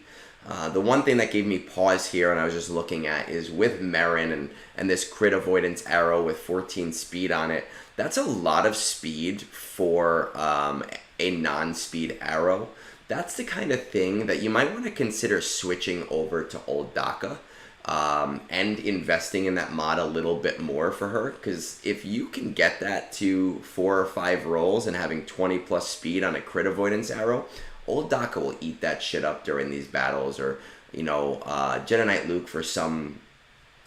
The one thing that gave me pause here, and I was just looking at, is with Marin and this crit avoidance arrow with 14 speed on it. That's a lot of speed for a non-speed arrow. That's the kind of thing that you might want to consider switching over to Old Daka and investing in that mod a little bit more for her. Because if you can get that to 4 or 5 rolls and having 20 plus speed on a crit avoidance arrow, Old Daka will eat that shit up during these battles, or Jedi Knight Luke for some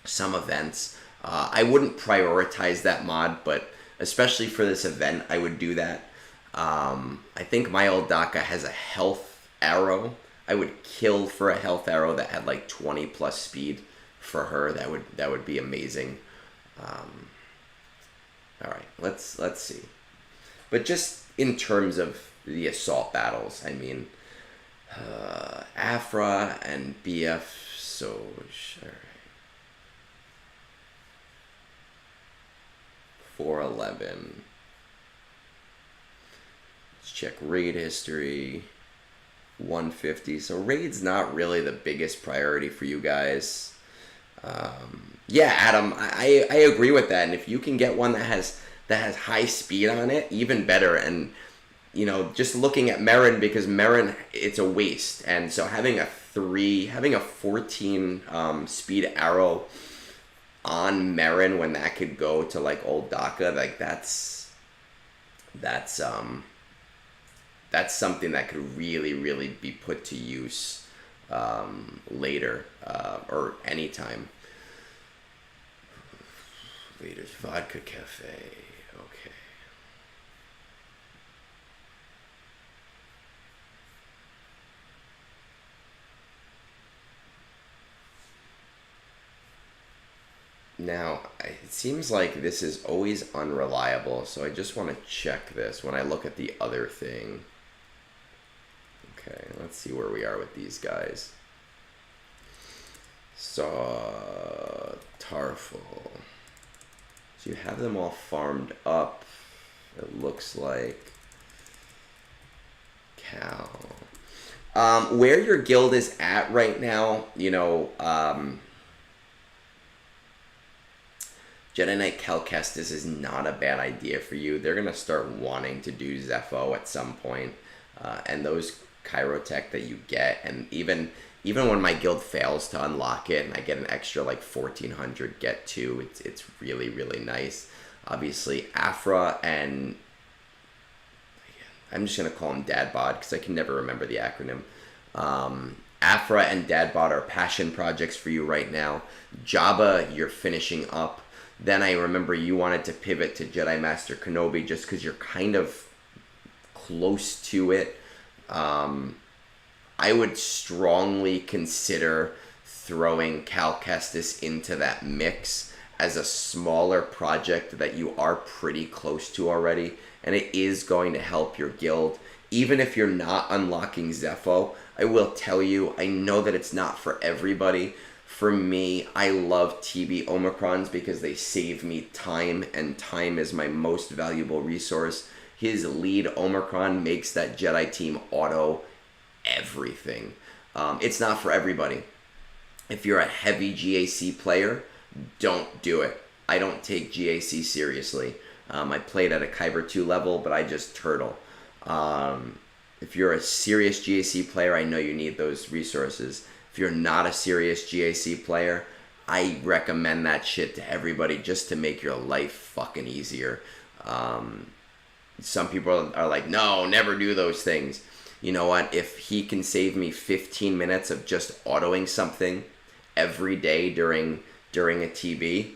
events. I wouldn't prioritize that mod, but especially for this event, I would do that. I think my Old Daka has a health arrow. I would kill for a health arrow that had like 20 plus speed for her. That would be amazing. All right, let's see. But just in terms of the assault battles, I mean, Afra and BF. So sure. 411. Let's check raid history. 150. So raid's not really the biggest priority for you guys. Yeah, Adam, I agree with that. And if you can get one that has high speed on it, even better. And just looking at Marin, because Marin, it's a waste. And so having a 14 speed arrow on Marin when that could go to like Old Daka, like that's something that could really be put to use later or anytime. Leaders Vodka Cafe. Okay. Now, it seems like this is always unreliable, so I just want to check this when I look at the other thing. Okay, let's see where we are with these guys. So, Tarful. So you have them all farmed up. It looks like. Cal. Where your guild is at right now, you know, Jedi Knight Cal Kestis is not a bad idea for you. They're going to start wanting to do Zepho at some point. And those Chirotech that you get, and even when my guild fails to unlock it and I get an extra like 1400 get to, it's really, really nice. Obviously, Afra and I'm just going to call him Dadbod because I can never remember the acronym. Afra and Dadbod are passion projects for you right now. Jabba, you're finishing up. Then I remember you wanted to pivot to Jedi Master Kenobi just because you're kind of close to it. I would strongly consider throwing Cal Kestis into that mix as a smaller project that you are pretty close to already, and it is going to help your guild. Even if you're not unlocking Zepho, I will tell you, I know that it's not for everybody. For me, I love TB Omicrons because they save me time, and time is my most valuable resource. His lead Omicron makes that Jedi team auto everything. It's not for everybody. If you're a heavy GAC player, don't do it. I don't take GAC seriously. I played at a Kyber 2 level, but I just turtle. If you're a serious GAC player, I know you need those resources. If you're not a serious GAC player, I recommend that shit to everybody just to make your life fucking easier. Some people are like, no, never do those things. You know what? If he can save me 15 minutes of just autoing something every day during a TB,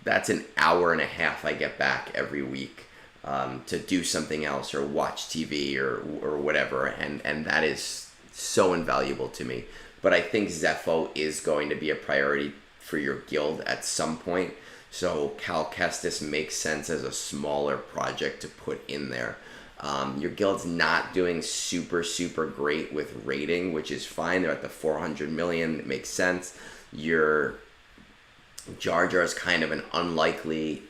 that's an hour and a half I get back every week to do something else or watch TV or whatever, and that is so invaluable to me. But I think Zepho is going to be a priority for your guild at some point, so Cal Kestis makes sense as a smaller project to put in there. Your guild's not doing super great with rating, which is fine. They're at the 400 million. It makes sense. Your Jar Jar is kind of an unlikely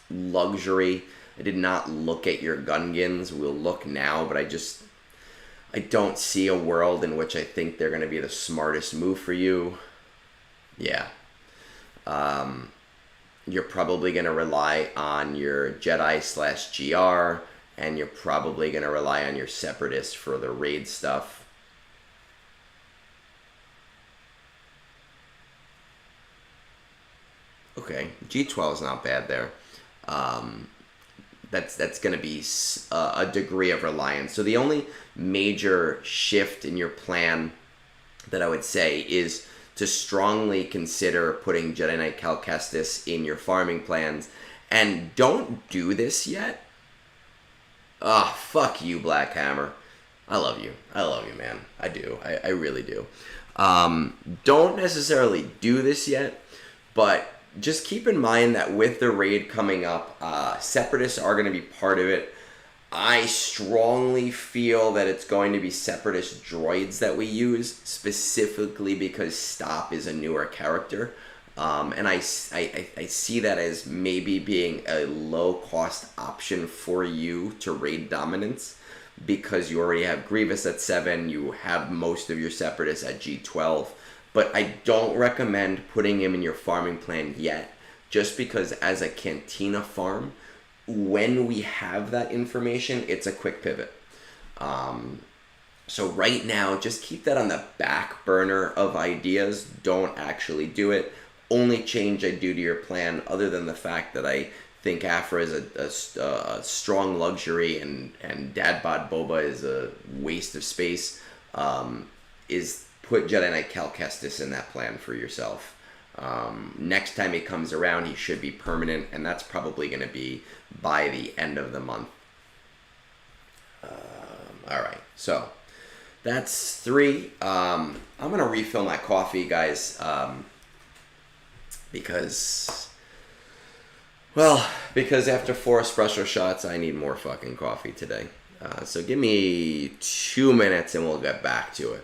luxury. I did not look at your Gungans. We'll look now, but I don't see a world in which I think they're going to be the smartest move for you. Yeah. You're probably going to rely on your Jedi/GR, and you're probably going to rely on your Separatists for the raid stuff. Okay, G12 is not bad there. That's going to be a degree of reliance. So the only major shift in your plan that I would say is to strongly consider putting Jedi Knight Cal Kestis in your farming plans. And don't do this yet. Ah, fuck you, Black Hammer. I love you. I love you, man. I do. I really do. Don't necessarily do this yet, but just keep in mind that with the raid coming up, Separatists are going to be part of it. I strongly feel that it's going to be Separatist droids that we use, specifically because Stop is a newer character. And I see that as maybe being a low-cost option for you to raid dominance, because you already have Grievous at 7, you have most of your Separatists at G12. But I don't recommend putting him in your farming plan yet, just because as a Cantina farm, when we have that information, it's a quick pivot. So right now, just keep that on the back burner of ideas. Don't actually do it. Only change I do to your plan, other than the fact that I think Afra is a strong luxury and Dadbod Boba is a waste of space, is put Jedi Knight Cal Kestis in that plan for yourself. Next time he comes around, he should be permanent, and that's probably going to be by the end of the month. Alright, so that's 3. I'm going to refill my coffee, guys, because after 4 espresso shots, I need more fucking coffee today. So give me 2 minutes and we'll get back to it.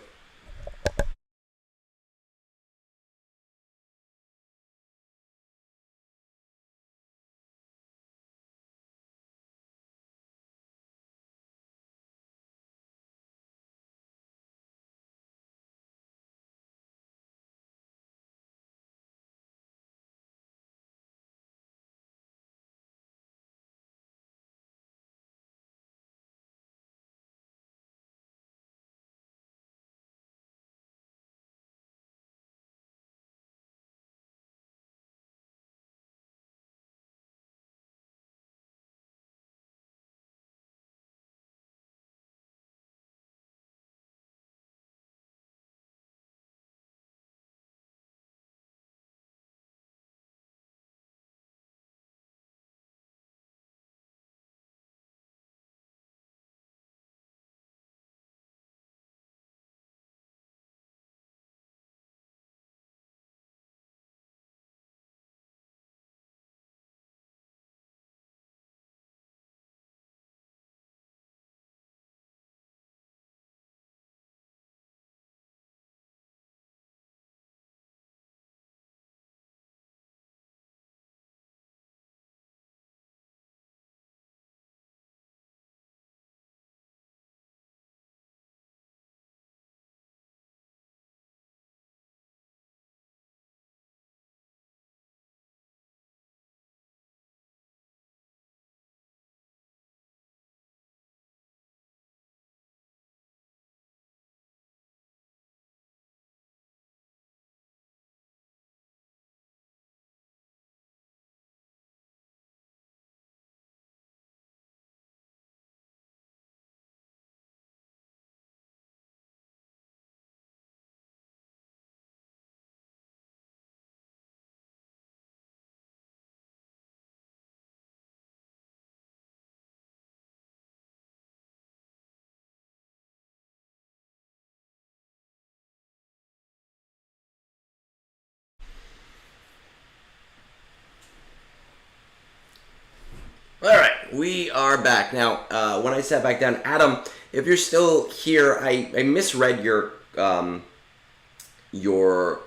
We are back. Now, when I sat back down, Adam, if you're still here, I misread your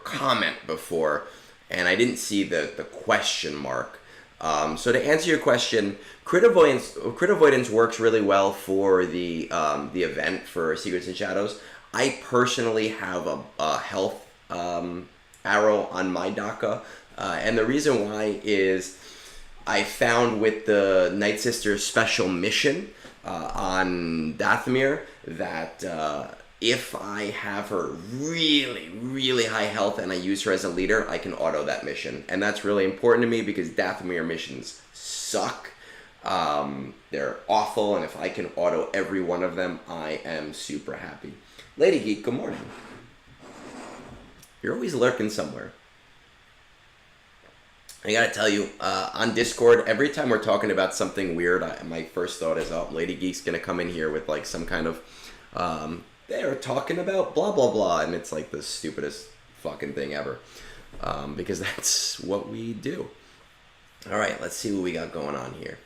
comment before, and I didn't see the question mark. So to answer your question, crit avoidance works really well for the event for Secrets and Shadows. I personally have a health arrow on my DACA, and the reason why is I found with the Night Sister's special mission on Dathomir that if I have her really, really high health and I use her as a leader, I can auto that mission. And that's really important to me because Dathomir missions suck. They're awful, and if I can auto every one of them, I am super happy. Lady Geek, good morning. You're always lurking somewhere. I gotta tell you, on Discord, every time we're talking about something weird, my first thought is, oh, Lady Geek's gonna come in here with like some kind of, they're talking about blah blah blah, and it's like the stupidest fucking thing ever, because that's what we do. All right, let's see what we got going on here.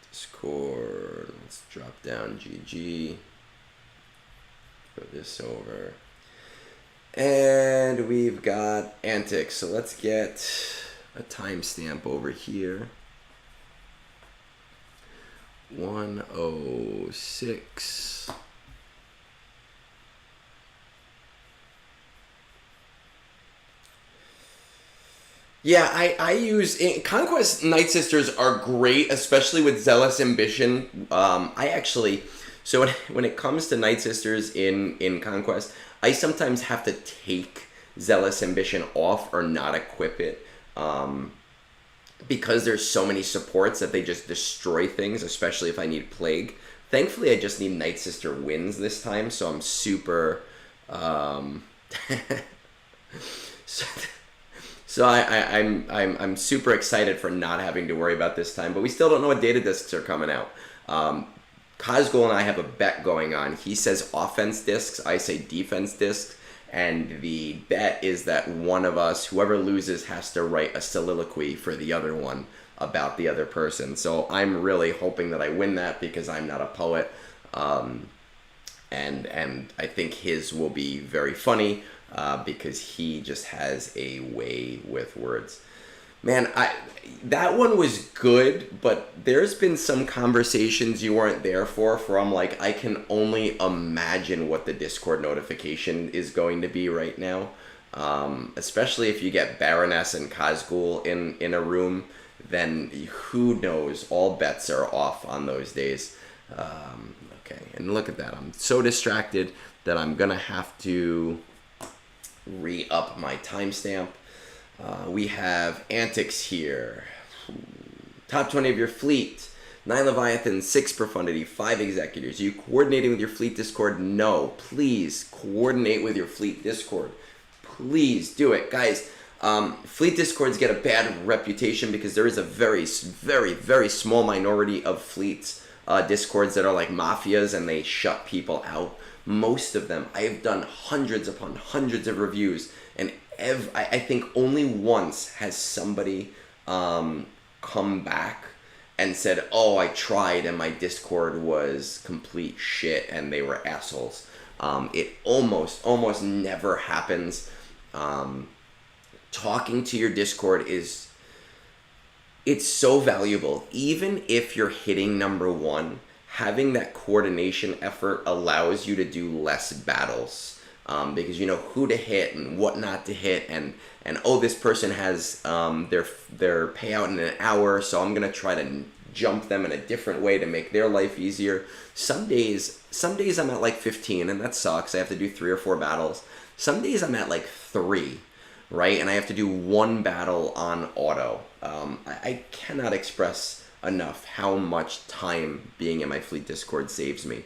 Discord, let's drop down GG. Put this over. And we've got antics, so let's get a timestamp over here. 106. Yeah, I use Conquest Night Sisters are great, especially with Zealous Ambition. I actually, so when it comes to Night Sisters in Conquest, I sometimes have to take Zealous Ambition off or not equip it, because there's so many supports that they just destroy things, especially if I need Plague. Thankfully, I just need Night Sister wins this time, so I'm super. So I'm super excited for not having to worry about this time, but we still don't know what data discs are coming out. Cosgol and I have a bet going on. He says offense discs, I say defense discs, and the bet is that one of us, whoever loses, has to write a soliloquy for the other one about the other person. So I'm really hoping that I win that because I'm not a poet, and I think his will be very funny because he just has a way with words. Man, that one was good, but there's been some conversations you weren't there for I'm like, I can only imagine what the Discord notification is going to be right now. Especially if you get Baroness and Khazgul in a room, then who knows, all bets are off on those days. Okay, and look at that. I'm so distracted that I'm going to have to re-up my timestamp. We have antics here. Top 20 of your fleet. 9 Leviathans, 6 Profundity, 5 Executors. Are you coordinating with your fleet Discord? No. Please coordinate with your fleet Discord. Please do it. Guys, fleet Discords get a bad reputation because there is a very, very, very small minority of fleets Discords that are like mafias and they shut people out. Most of them, I have done hundreds upon hundreds of reviews, and I think only once has somebody come back and said, oh, I tried and my Discord was complete shit and they were assholes. It almost never happens. Talking to your Discord it's so valuable. Even if you're hitting number 1, having that coordination effort allows you to do less battles. Because you know who to hit and what not to hit, and oh, this person has their payout in an hour, so I'm gonna try to jump them in a different way to make their life easier. Some days I'm at like 15, and that sucks. I have to do 3 or 4 battles. Some days I'm at like 3, right, and I have to do 1 battle on auto. I cannot express enough how much time being in my fleet Discord saves me.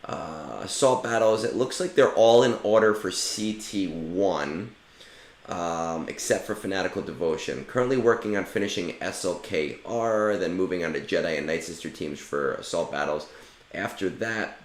Assault battles, it looks like they're all in order for CT1, except for Fanatical Devotion. Currently working on finishing SLKR, then moving on to Jedi and Night Sister teams for assault battles. After that,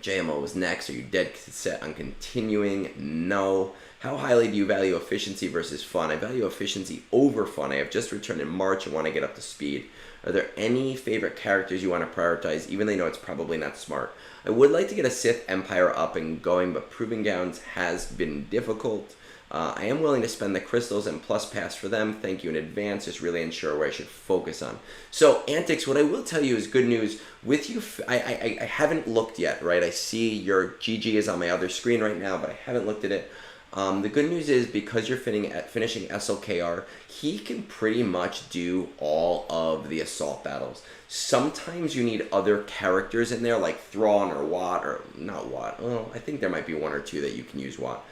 JMO was next. Are you dead set on continuing? No. How highly do you value efficiency versus fun? I value efficiency over fun. I have just returned in March and want to get up to speed. Are there any favorite characters you want to prioritize, even though you know it's probably not smart? I would like to get a Sith Empire up and going, but Proving Grounds has been difficult. I am willing to spend the crystals and plus pass for them. Thank you in advance. Just really unsure where I should focus on. So, Antics, what I will tell you is good news. With you, I haven't looked yet, right? I see your GG is on my other screen right now, but I haven't looked at it. The good news is because you're finishing SLKR, he can pretty much do all of the assault battles. Sometimes you need other characters in there, like Thrawn or Watt, or not Watt. Oh, I think there might be one or two that you can use Watt.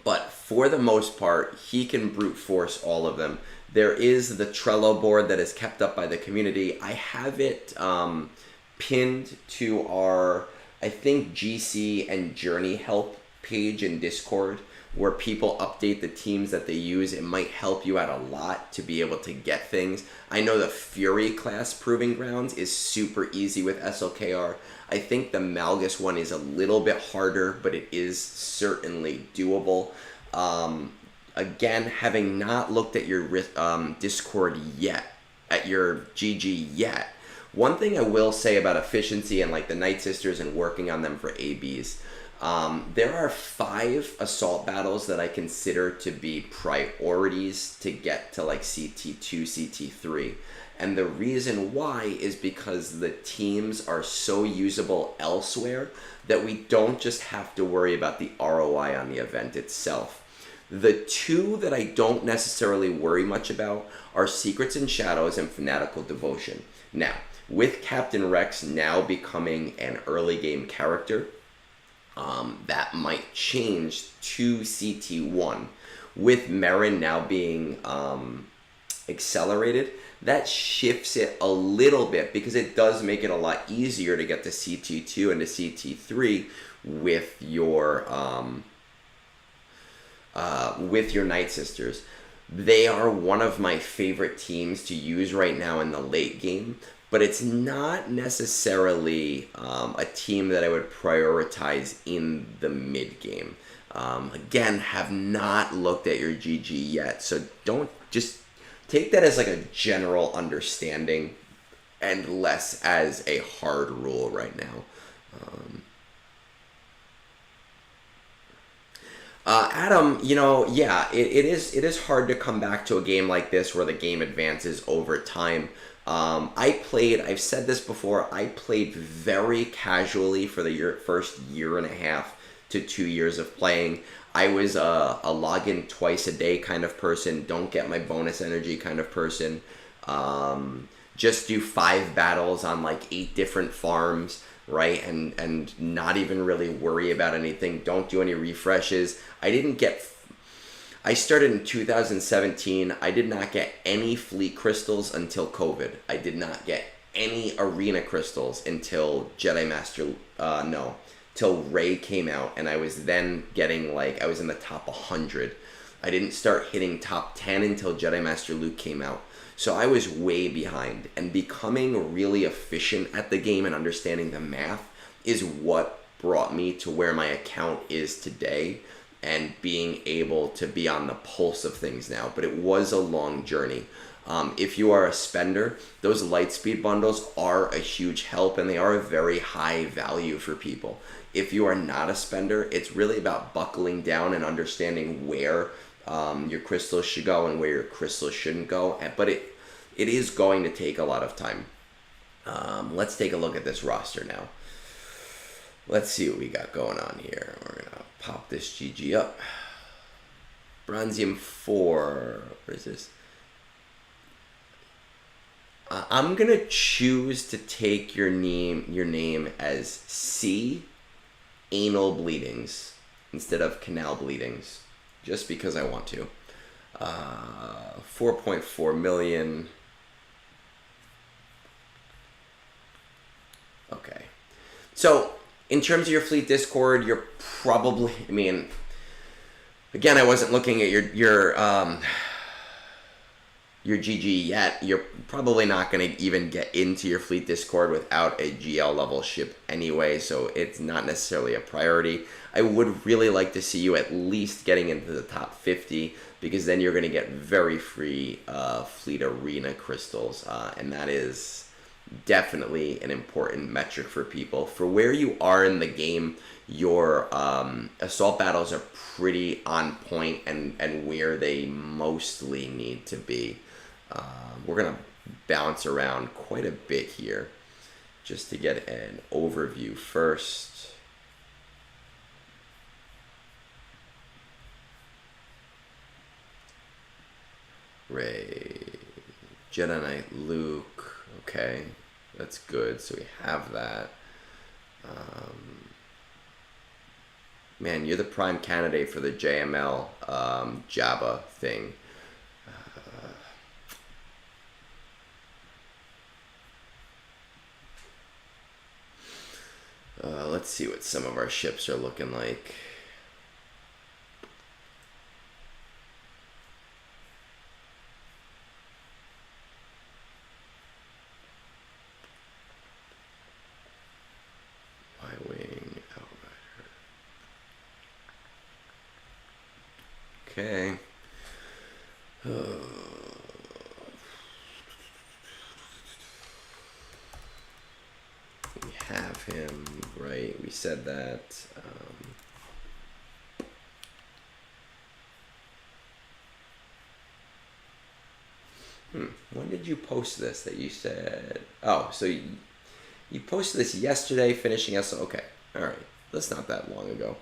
But for the most part, he can brute force all of them. There is the Trello board that is kept up by the community. I have it pinned to our, I think, GC and Journey help page in Discord, where people update the teams that they use. It might help you out a lot to be able to get things. I know the Fury class Proving Grounds is super easy with SLKR. I think the Malgus one is a little bit harder, but it is certainly doable. Again, having not looked at your Discord yet, at your GG yet, one thing I will say about efficiency and like the Night Sisters and working on them for ABs, there are 5 assault battles that I consider to be priorities to get to like CT2, CT3. And the reason why is because the teams are so usable elsewhere that we don't just have to worry about the ROI on the event itself. The 2 that I don't necessarily worry much about are Secrets and Shadows and Fanatical Devotion. Now, with Captain Rex now becoming an early game character, that might change to CT1. With Merrin now being accelerated, that shifts it a little bit because it does make it a lot easier to get to CT2 and to CT3 with your Night Sisters. They are one of my favorite teams to use right now in the late game, but it's not necessarily a team that I would prioritize in the mid game. Again, have not looked at your GG yet, so don't just take that as like a general understanding and less as a hard rule right now. Adam, you know, yeah, it is hard to come back to a game like this where the game advances over time. I've said this before, I played very casually for the first year and a half to 2 years of playing. I was a login twice a day kind of person, don't get my bonus energy kind of person. Just do 5 battles on like 8 different farms, right? And not even really worry about anything. Don't do any refreshes. I started in 2017. I did not get any fleet crystals until COVID. I did not get any arena crystals until till Ray came out, and I was then getting I was in the top 100. I didn't start hitting top 10 until Jedi Master Luke came out. So I was way behind, and becoming really efficient at the game and understanding the math is what brought me to where my account is today and being able to be on the pulse of things now. But it was a long journey. If you are a spender, those Lightspeed bundles are a huge help, and they are a very high value for people. If you are not a spender, it's really about buckling down and understanding where your crystals should go and where your crystals shouldn't go. But it is going to take a lot of time. Let's take a look at this roster now. Let's see what we got going on here. We're going to pop this GG up. Bronzium 4. Where is this? I'm going to choose to take your name as C, anal bleedings, instead of canal bleedings, just because I want to. 4.4 million. Okay. So, in terms of your fleet Discord, you're probably, again, I wasn't looking at your your GG yet, you're probably not going to even get into your fleet Discord without a GL level ship anyway, so it's not necessarily a priority. I would really like to see you at least getting into the top 50, because then you're going to get very free fleet arena crystals, and that is definitely an important metric for people. For where you are in the game, your assault battles are pretty on point and where they mostly need to be. We're going to bounce around quite a bit here just to get an overview first. Ray, Jedi Knight Luke, okay, that's good, so we have that. Man, you're the prime candidate for the JML Jabba thing. Let's see what some of our ships are looking like. Y-Wing, Outrider. Okay. We have him, right? We said that. When did you post this that you said? Oh, so you posted this yesterday, finishing us. Okay, all right. That's not that long ago.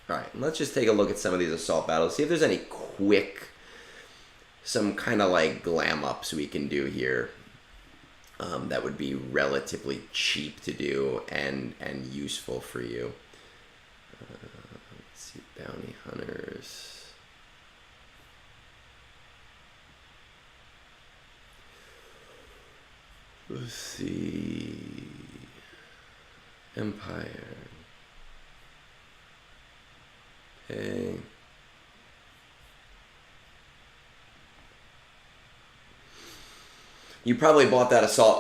All right, let's just take a look at some of these assault battles. See if there's any quick, some kind of like glam ups we can do here. That would be relatively cheap to do and useful for you. Let's see, bounty hunters. Let's see, Empire. Okay. You probably bought that assault,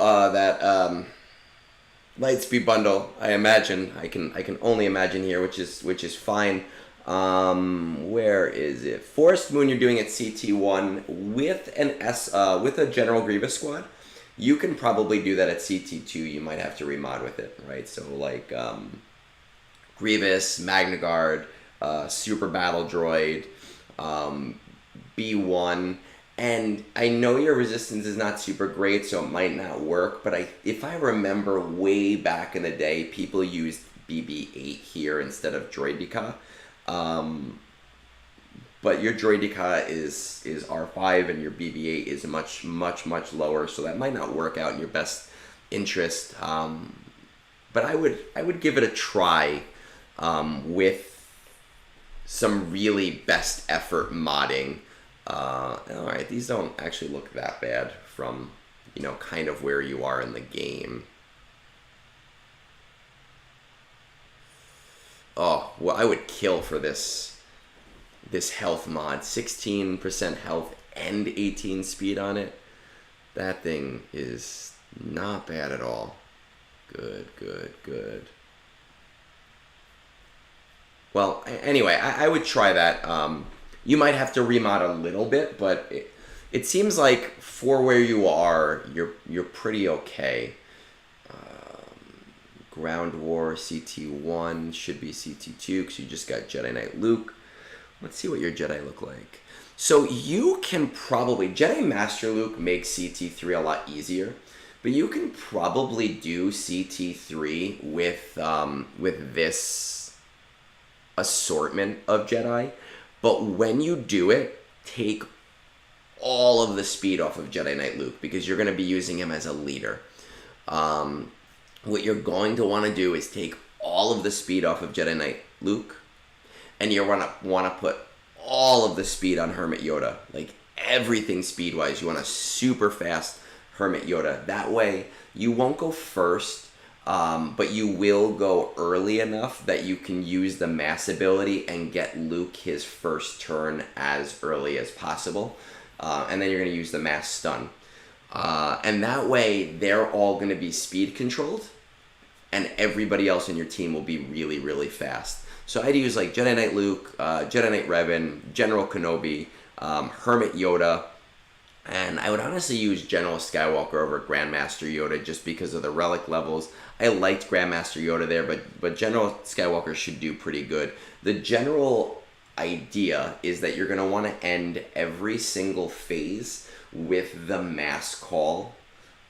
Lightspeed bundle. I imagine. I can only imagine here, which is fine. Where is it? Forest Moon. You're doing it CT1 with with a General Grievous squad. You can probably do that at CT2. You might have to remod with it, right? So like Grievous, Magna Guard, Super Battle Droid, B1. And I know your resistance is not super great, so it might not work, but if I remember way back in the day, people used BB-8 here instead of Droideka. But your Droideka is R5 and your BB-8 is much lower, so that might not work out in your best interest. But I would give it a try with some really best effort modding. Alright, these don't actually look that bad from, kind of where you are in the game. Oh, well, I would kill for this health mod. 16% health and 18 speed on it. That thing is not bad at all. Good. Well, anyway, I would try that. You might have to remod a little bit, but it seems like for where you are, you're pretty okay. Ground War CT1 should be CT2 because you just got Jedi Knight Luke. Let's see what your Jedi look like. So you can probably, Jedi Master Luke makes CT3 a lot easier, but you can probably do CT3 with this assortment of Jedi. But when you do it, take all of the speed off of Jedi Knight Luke because you're going to be using him as a leader. What you're going to want to do is take all of the speed off of Jedi Knight Luke, and you're going to want to put all of the speed on Hermit Yoda. Like everything speed-wise. You want a super fast Hermit Yoda. That way, you won't go first, but you will go early enough that you can use the mass ability and get Luke his first turn as early as possible. And then you're going to use the mass stun. And that way, they're all going to be speed controlled, and everybody else in your team will be really, really fast. So I'd use like Jedi Knight Luke, Jedi Knight Revan, General Kenobi, Hermit Yoda, and I would honestly use General Skywalker over Grandmaster Yoda just because of the relic levels. I liked Grandmaster Yoda there, but General Skywalker should do pretty good. The general idea is that you're going to want to end every single phase with the mass call,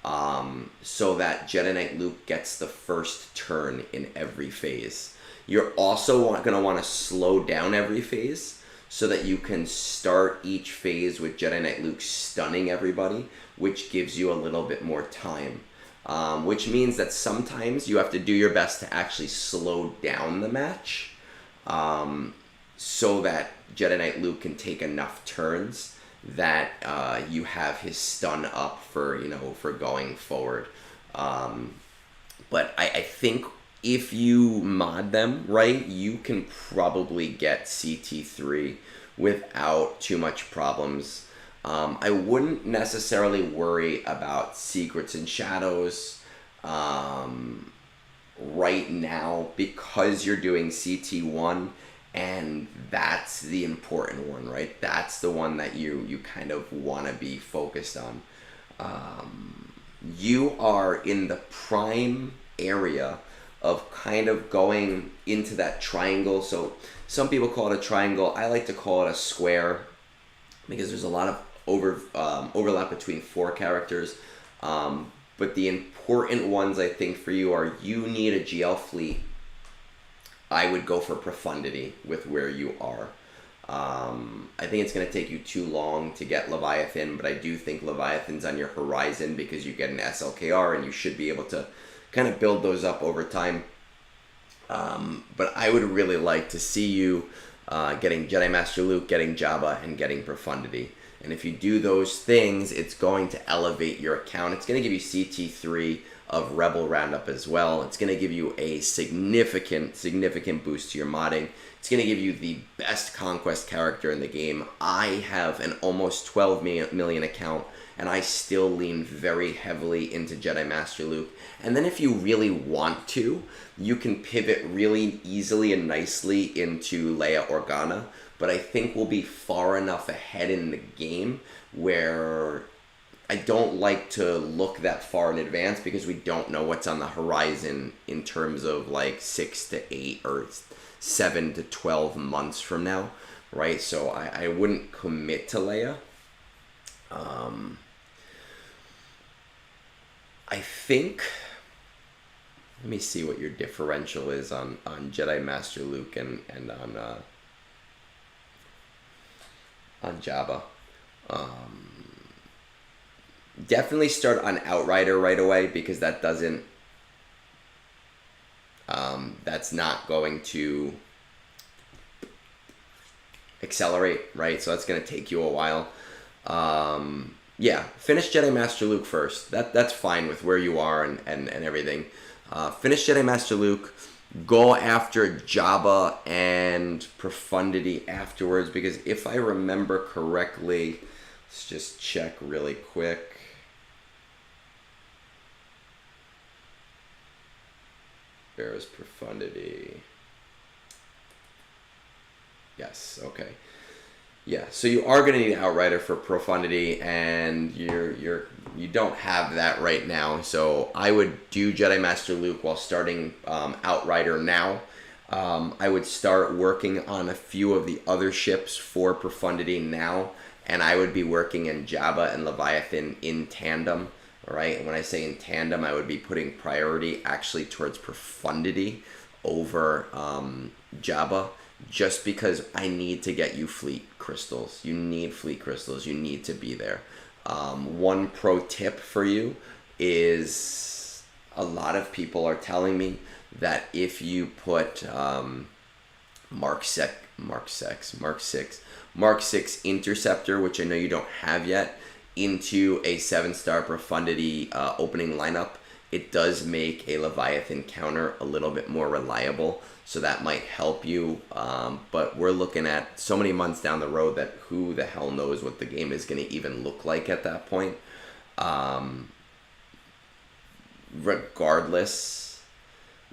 so that Jedi Knight Luke gets the first turn in every phase. You're also going to want to slow down every phase so that you can start each phase with Jedi Knight Luke stunning everybody, which gives you a little bit more time. Which means that sometimes you have to do your best to actually slow down the match, so that Jedi Knight Luke can take enough turns that you have his stun up for going forward. But I think if you mod them right, you can probably get CT3 without too much problems. I wouldn't necessarily worry about Secrets and Shadows right now because you're doing CT1, and that's the important one, right? That's the one that you kind of want to be focused on. You are in the prime area of kind of going into that triangle. So some people call it a triangle. I like to call it a square because there's a lot of overlap between 4 characters. But the important ones, I think, for you are you need a GL fleet. I would go for Profundity with where you are. I think it's going to take you too long to get Leviathan, but I do think Leviathan's on your horizon because you get an SLKR and you should be able to kind of build those up over time. But I would really like to see you getting Jedi Master Luke, getting Jabba, and getting Profundity. And if you do those things, it's going to elevate your account. It's going to give you CT3 of Rebel Roundup as well. It's going to give you a significant boost to your modding. It's going to give you the best Conquest character in the game. I have an almost 12 million account, and I still lean very heavily into Jedi Master Luke. And then if you really want to, you can pivot really easily and nicely into Leia Organa. But I think we'll be far enough ahead in the game where I don't like to look that far in advance because we don't know what's on the horizon in terms of like 6 to 8 or 7 to 12 months from now, right? So I wouldn't commit to Leia. I think, let me see what your differential is on Jedi Master Luke and on Jabba. Definitely start on Outrider right away because that doesn't, that's not going to accelerate, right? So that's going to take you a while. Yeah, finish Jedi Master Luke first. That's fine with where you are and everything. Finish Jedi Master Luke. Go after Jabba and Profundity afterwards because if I remember correctly, let's just check really quick. There's Profundity. Yes, okay. Yeah, so you are going to need Outrider for Profundity, and you don't have that right now. So I would do Jedi Master Luke while starting Outrider now. I would start working on a few of the other ships for Profundity now, and I would be working in Jabba and Leviathan in tandem. All right, and when I say in tandem, I would be putting priority actually towards Profundity over Jabba. Just because I need to get you fleet crystals. You need fleet crystals. You need to be there. One pro tip for you is a lot of people are telling me that if you put Mark 6 Interceptor, which I know you don't have yet, into a 7-star Profundity opening lineup, it does make a Leviathan counter a little bit more reliable, so that might help you. But we're looking at so many months down the road that who the hell knows what the game is going to even look like at that point. Regardless,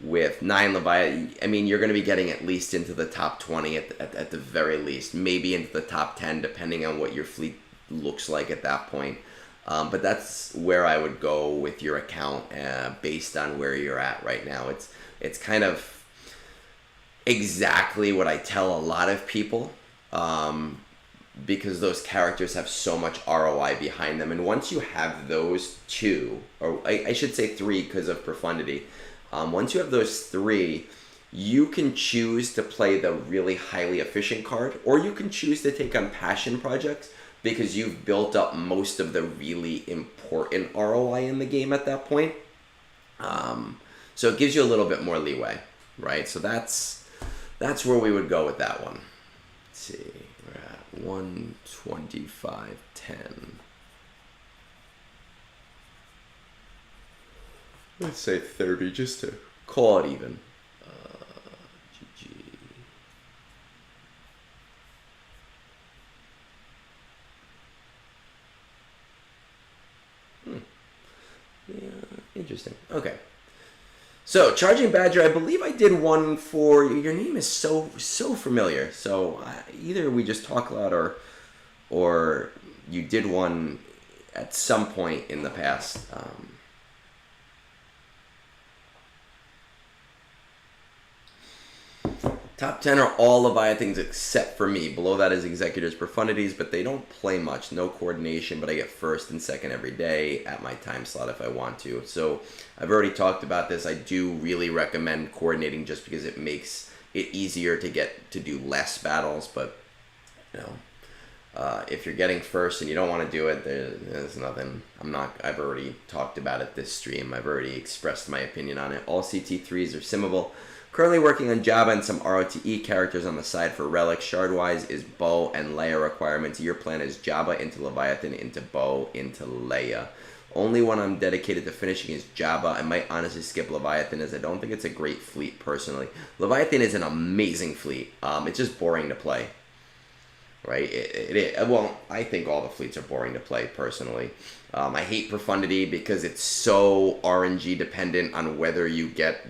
with 9 Leviathan, I mean, you're going to be getting at least into the top 20 at the very least, maybe into the top 10, depending on what your fleet looks like at that point. But that's where I would go with your account based on where you're at right now. It's kind of exactly what I tell a lot of people, because those characters have so much ROI behind them. And once you have those 2, or I should say 3 because of Profundity, once you have those 3, you can choose to play the really highly efficient card, or you can choose to take on passion projects, because you've built up most of the really important ROI in the game at that point. So it gives you a little bit more leeway, right? So that's where we would go with that one. Let's see, we're at 125.10. Let's say 30 just to call it even. GG. Yeah, interesting. Okay. So, ChargingBadger, I believe I did one for you. Your name is so familiar. So, either we just talk a lot, or you did one at some point in the past. Top 10 are all Leviathans except for me. Below that is Executors Profundities, but they don't play much. No coordination, but I get first and second every day at my time slot if I want to. So I've already talked about this. I do really recommend coordinating just because it makes it easier to get to do less battles. But, you know, if you're getting first and you don't want to do it, there's nothing. I've already talked about it this stream. I've already expressed my opinion on it. All CT3s are simmable. Currently working on Jabba and some ROTE characters on the side for relics. Shard-wise is bow and Leia requirements. Your plan is Jabba into Leviathan, into bow, into Leia. Only one I'm dedicated to finishing is Jabba. I might honestly skip Leviathan, as I don't think it's a great fleet personally. Leviathan is an amazing fleet. It's just boring to play. Right? Well, I think all the fleets are boring to play personally. I hate Profundity because it's so RNG dependent on whether you get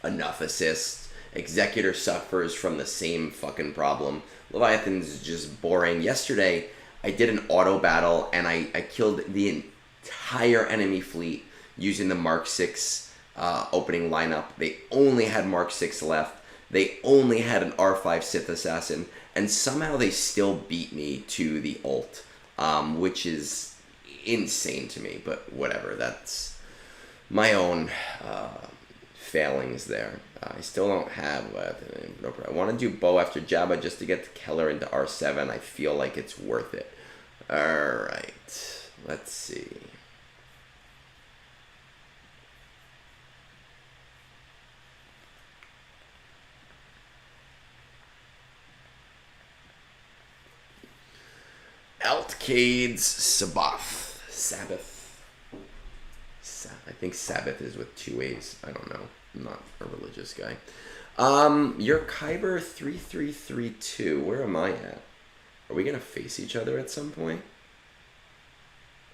enough assists. Executor suffers from the same fucking problem. Leviathan's just boring. Yesterday, I did an auto battle and I killed the entire enemy fleet using the Mark 6 opening lineup. They only had Mark 6 left. They only had an R5 Sith Assassin, and somehow they still beat me to the ult, which is insane to me, but whatever. That's my own failings there. I still don't have I want to do bow after Jabba just to get the Keller into R7. I feel like it's worth it. Alright, let's see. Altcades Sabbath. I think Sabbath is with 2 A's. I don't know. I'm not a religious guy. You're Kyber 3332. Where am I at? Are we gonna face each other at some point?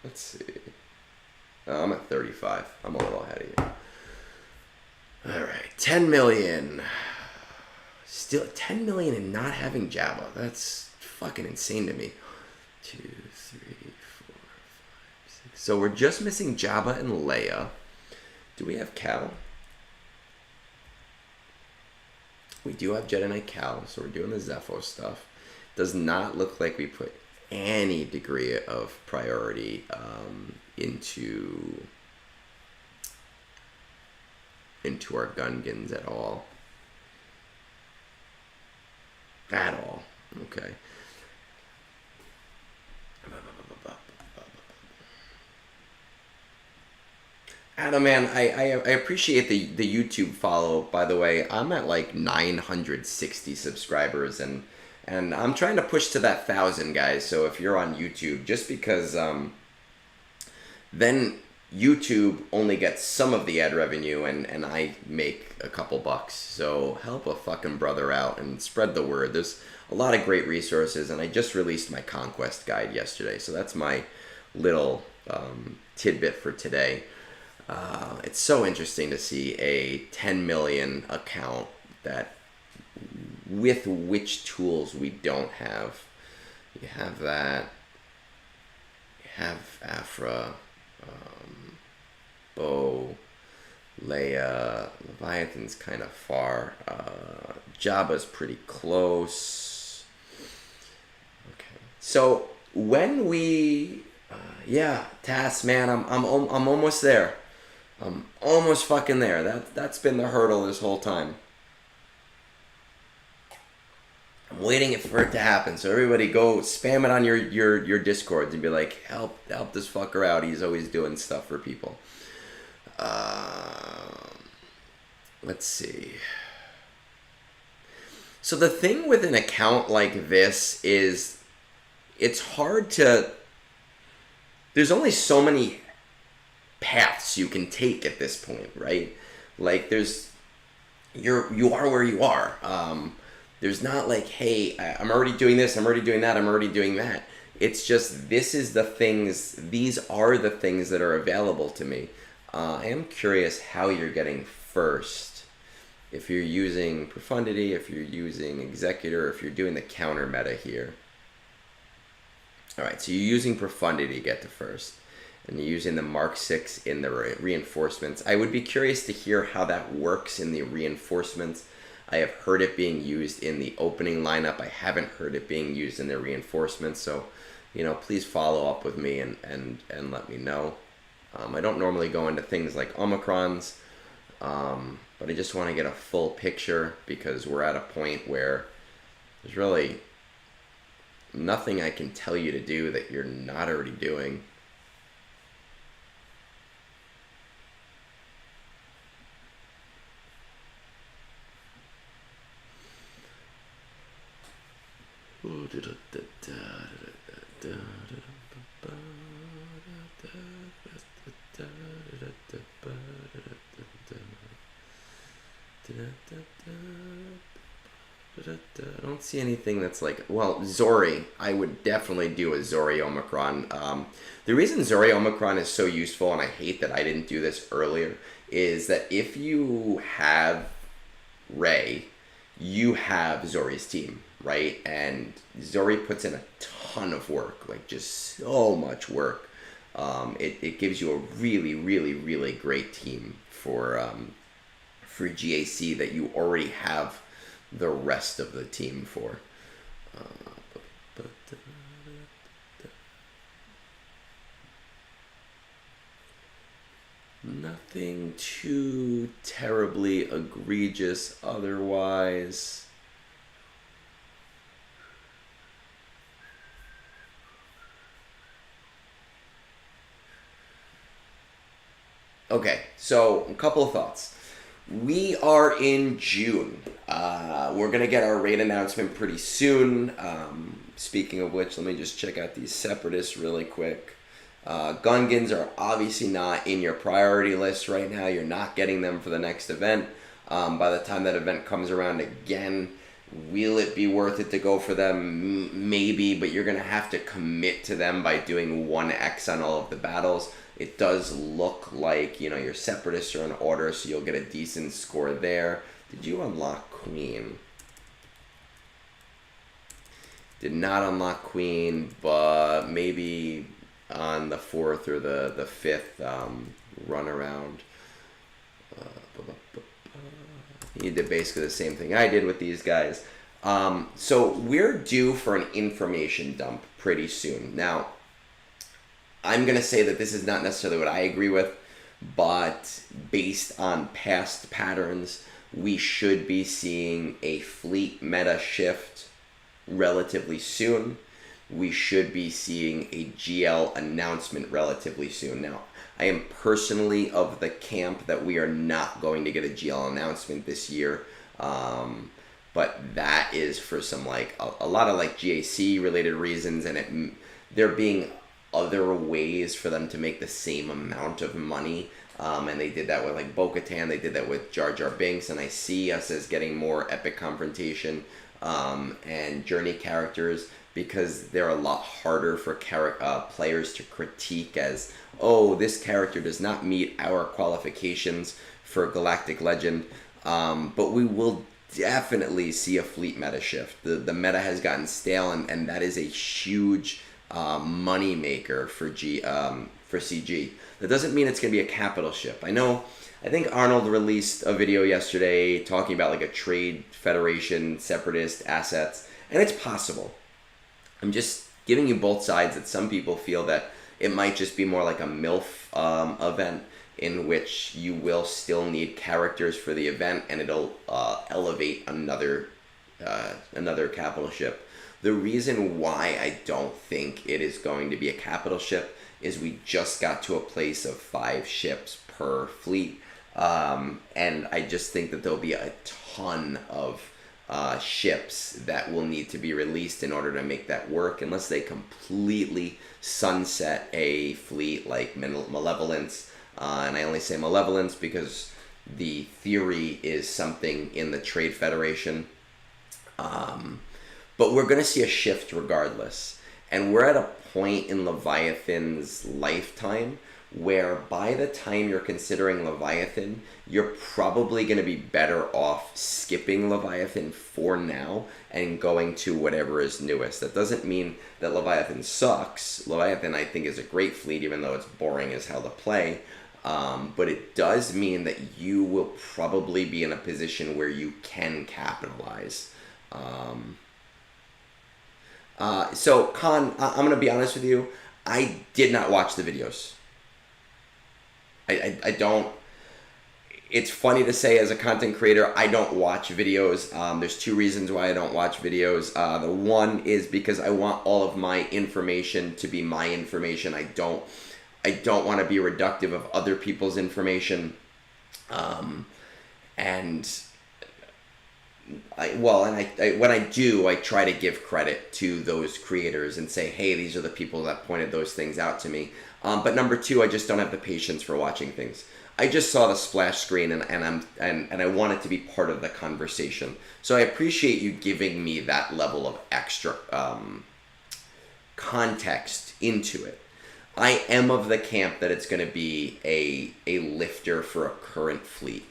Let's see. Oh, I'm at 35. I'm a little ahead of you. Alright, 10 million. Still 10 million and not having Jabba. That's fucking insane to me. 2, 3, 4, 5, 6. So we're just missing Jabba and Leia. Do we have Cal? We do have Jedi Knight Cal, so we're doing the Zepho stuff. Does not look like we put any degree of priority into our Gungans at all. At all. Okay. Adam, man, I appreciate the YouTube follow, by the way. I'm at like 960 subscribers, and And I'm trying to push to that 1,000, guys. So if you're on YouTube, just because then YouTube only gets some of the ad revenue, and I make a couple bucks. So help a fucking brother out and spread the word. There's a lot of great resources, and I just released my Conquest guide yesterday. So that's my little tidbit for today. It's so interesting to see a 10 million account that with which tools we don't have. You have that. You have Afra, Bo, Leia, Leviathan's kind of far. Jabba's pretty close. Okay. So when we, Task, man, I'm almost there. I'm almost fucking there. That's been the hurdle this whole time. I'm waiting for it to happen. So everybody go spam it on your Discords and be like, help this fucker out. He's always doing stuff for people. Let's see. So the thing with an account like this is it's hard to... There's only so many paths you can take at this point, right? Like you are where you are. There's not like, hey, I'm already doing this, I'm already doing that, I'm already doing that. It's just, these are the things that are available to me. I am curious how you're getting first. If you're using Profundity, if you're using Executor, if you're doing the counter meta here. Alright, so you're using Profundity to get to first. And you're using the Mark 6 in the reinforcements. I would be curious to hear how that works in the reinforcements. I have heard it being used in the opening lineup. I haven't heard it being used in the reinforcements. So, please follow up with me and let me know. I don't normally go into things like Omicrons, but I just want to get a full picture because we're at a point where there's really nothing I can tell you to do that you're not already doing. I don't see anything that's like, well, Zori. I would definitely do a Zori Omicron. The reason Zori Omicron is so useful, and I hate that I didn't do this earlier, is that if you have Rey, you have Zori's team, right? And Zori puts in a ton of work, like just so much work. It gives you a really, really, really great team for GAC that you already have the rest of the team for. Nothing too terribly egregious otherwise. Okay, so a couple of thoughts. We are in June. We're going to get our raid announcement pretty soon. Speaking of which, let me just check out these Separatists really quick. Gungans are obviously not in your priority list right now. You're not getting them for the next event. By the time that event comes around again, will it be worth it to go for them? Maybe, but you're going to have to commit to them by doing 1x on all of the battles. It does look like, your Separatists are in order, so you'll get a decent score there. Did you unlock Queen? Did not unlock Queen, but maybe on the 4th or the 5th run around. You did basically the same thing I did with these guys. So we're due for an information dump pretty soon. Now, I'm going to say that this is not necessarily what I agree with, but based on past patterns, we should be seeing a fleet meta shift relatively soon. We should be seeing a GL announcement relatively soon. Now, I am personally of the camp that we are not going to get a GL announcement this year, but but that is for some like a lot of like GAC related reasons, and there being other ways for them to make the same amount of money. And they did that with like Bo-Katan, they did that with Jar Jar Binks, and I see us as getting more epic confrontation and journey characters, because they're a lot harder for players to critique as, oh, this character does not meet our qualifications for Galactic Legend. But we will definitely see a fleet meta shift. The meta has gotten stale, and that is a huge money maker for CG. That doesn't mean it's going to be a capital ship. I think Arnold released a video yesterday talking about like a trade federation, separatist assets, and it's possible. I'm just giving you both sides, that some people feel that it might just be more like a MILF event, in which you will still need characters for the event, and it'll elevate another capital ship. The reason why I don't think it is going to be a capital ship is we just got to a place of 5 ships per fleet, and I just think that there'll be a ton of ships that will need to be released in order to make that work, unless they completely sunset a fleet like Malevolence. And I only say Malevolence because the theory is something in the Trade Federation. But we're going to see a shift regardless. And we're at a point in Leviathan's lifetime where by the time you're considering Leviathan, you're probably going to be better off skipping Leviathan for now and going to whatever is newest. That doesn't mean that Leviathan sucks. Leviathan, I think, is a great fleet, even though it's boring as hell to play. But it does mean that you will probably be in a position where you can capitalize. So, Khan, I'm going to be honest with you. I did not watch the videos. I don't. It's funny to say, as a content creator, I don't watch videos. There's 2 reasons why I don't watch videos. The one is because I want all of my information to be my information. I don't want to be reductive of other people's information. When I do, I try to give credit to those creators and say, hey, these are the people that pointed those things out to me. But number 2, I just don't have the patience for watching things. I just saw the splash screen and I want it to be part of the conversation. So I appreciate you giving me that level of extra context into it. I am of the camp that it's going to be a lifter for a current fleet.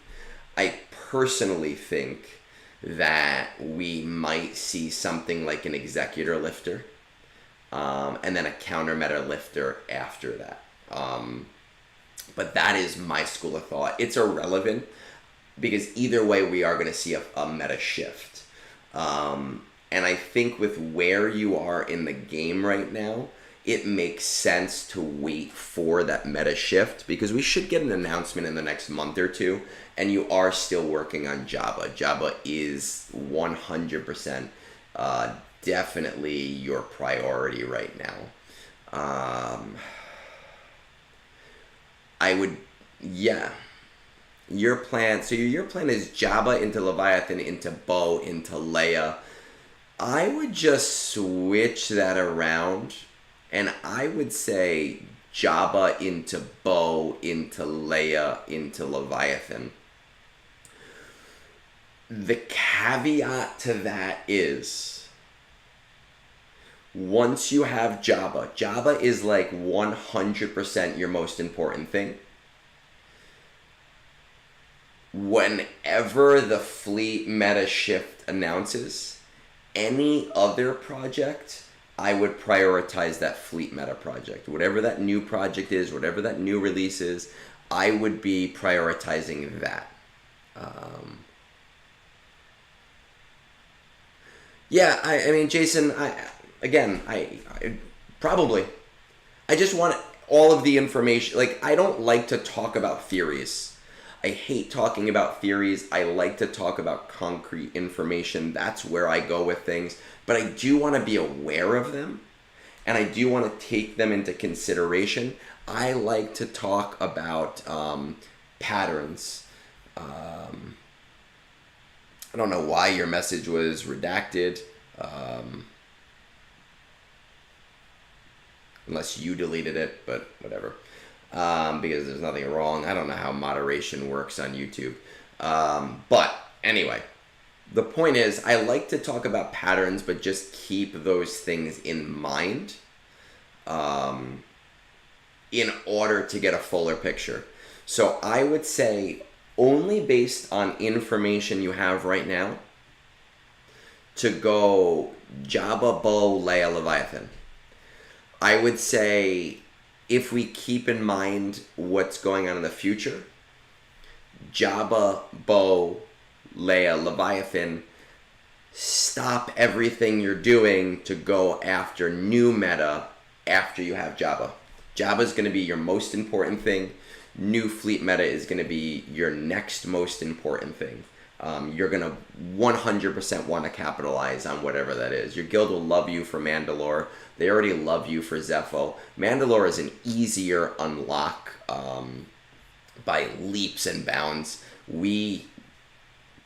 I personally think that we might see something like an executor lifter, and then a counter meta lifter after that. But that is my school of thought. It's irrelevant, because either way we are going to see a meta shift. And I think with where you are in the game right now, it makes sense to wait for that meta shift, because we should get an announcement in the next month or 2, and you are still working on Jabba. Jabba is 100% definitely your priority right now. Your plan is Jabba into Leviathan, into Bo, into Leia. I would just switch that around, and I would say Jabba into Bo, into Leia, into Leviathan. The caveat to that is, once you have Jabba is like 100% your most important thing. Whenever the fleet meta shift announces, any other project, I would prioritize that fleet meta project. Whatever that new project is, whatever that new release is, I would be prioritizing that. I mean, Jason, I probably. I just want all of the information. Like, I don't like to talk about theories. I hate talking about theories. I like to talk about concrete information. That's where I go with things. But I do want to be aware of them, and I do want to take them into consideration. I like to talk about patterns. I don't know why your message was redacted. Unless you deleted it, but whatever. Because there's nothing wrong. I don't know how moderation works on YouTube. But anyway, the point is, I like to talk about patterns, but just keep those things in mind in order to get a fuller picture. So I would say, only based on information you have right now, to go Jabba, Bo, Leia, Leviathan. I would say, if we keep in mind what's going on in the future, Jabba, Bo, Leia, Leviathan, stop everything you're doing to go after new meta after you have Jabba. Jabba is going to be your most important thing. New fleet meta is going to be your next most important thing. You're going to 100% want to capitalize on whatever that is. Your guild will love you for Mandalore. They already love you for Zepho. Mandalore is an easier unlock by leaps and bounds. We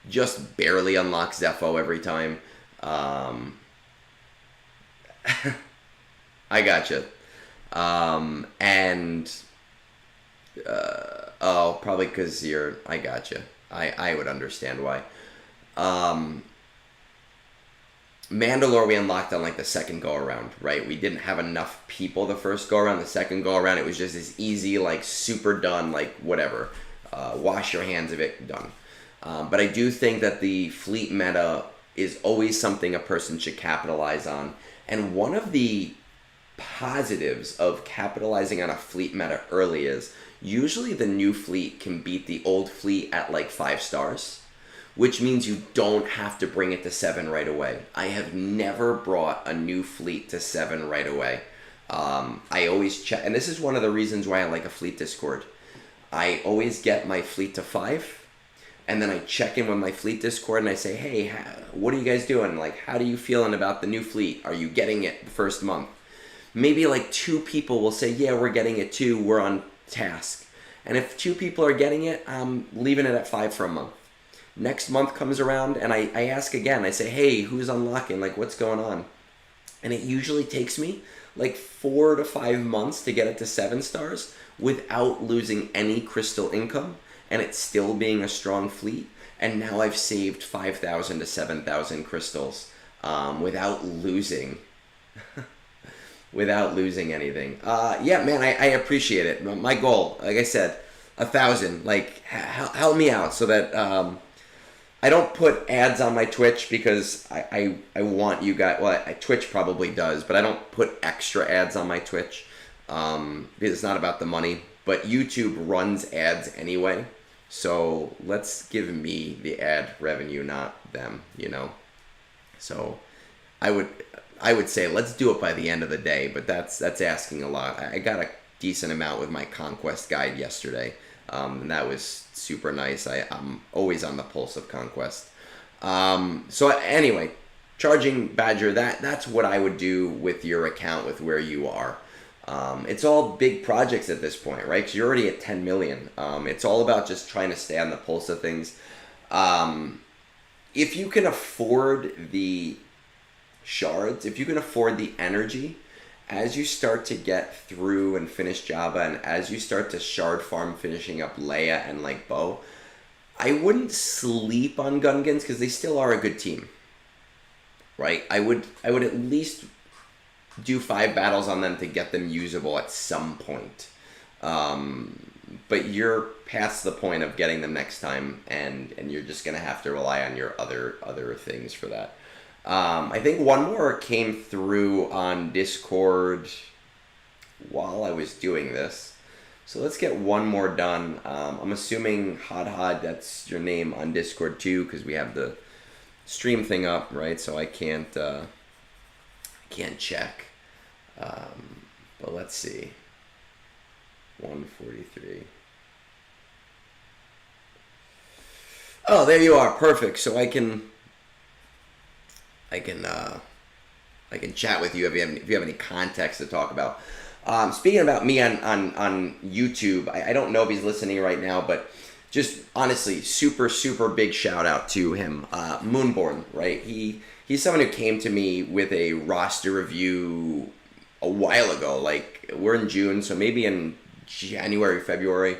just barely unlock Zepho every time. I gotcha. Probably because I gotcha. I would understand why. Mandalore we unlocked on like the second go around, right? We didn't have enough people the first go around. The second go around, it was just this easy, like super done, like whatever. Wash your hands of it, done. But I do think that the fleet meta is always something a person should capitalize on. And one of the positives of capitalizing on a fleet meta early is usually the new fleet can beat the old fleet at like 5 stars, which means you don't have to bring it to 7 right away. I have never brought a new fleet to 7 right away. I always check, and this is one of the reasons why I like a fleet Discord. I always get my fleet to 5, and then I check in with my fleet Discord and I say, hey, what are you guys doing? Like, how are you feeling about the new fleet? Are you getting it the first month? Maybe like 2 people will say, yeah, we're getting it too, we're on task. And if 2 people are getting it, I'm leaving it at 5 for a month. Next month comes around and I ask again. I say, hey, who's unlocking? Like, what's going on? And it usually takes me like 4 to 5 months to get it to 7 stars without losing any crystal income and it still being a strong fleet. And now I've saved 5,000 to 7,000 crystals without losing anything. Yeah, man, I appreciate it. My goal, like I said, 1,000. Like, help me out so that I don't put ads on my Twitch because I want you guys. Well, Twitch probably does, but I don't put extra ads on my Twitch because it's not about the money. But YouTube runs ads anyway, so let's give me the ad revenue, not them. You know, so I would say let's do it by the end of the day, but that's asking a lot. I got a decent amount with my Conquest guide yesterday, and that was super nice. I'm always on the pulse of Conquest. So anyway, ChargingBadger, that's what I would do with your account with where you are. It's all big projects at this point, right? Because you're already at 10 million. It's all about just trying to stay on the pulse of things. If you can afford the shards, if you can afford the energy, as you start to get through and finish Jabba, and as you start to shard farm finishing up Leia and like Bo, I wouldn't sleep on Gungans because they still are a good team, right? I would at least do 5 battles on them to get them usable at some point. But you're past the point of getting them next time, and you're just gonna have to rely on your other things for that. I think one more came through on Discord while I was doing this. So let's get one more done. I'm assuming Hodhod, that's your name on Discord too, because we have the stream thing up, right? So I can't check. But let's see. 143. Oh, there you are. Perfect. So I can chat with you if you have any context to talk about. Speaking about me on YouTube, I don't know if he's listening right now, but just honestly, super, super big shout out to him. Moonborn, right? He's someone who came to me with a roster review a while ago. Like, we're in June, so maybe in January, February.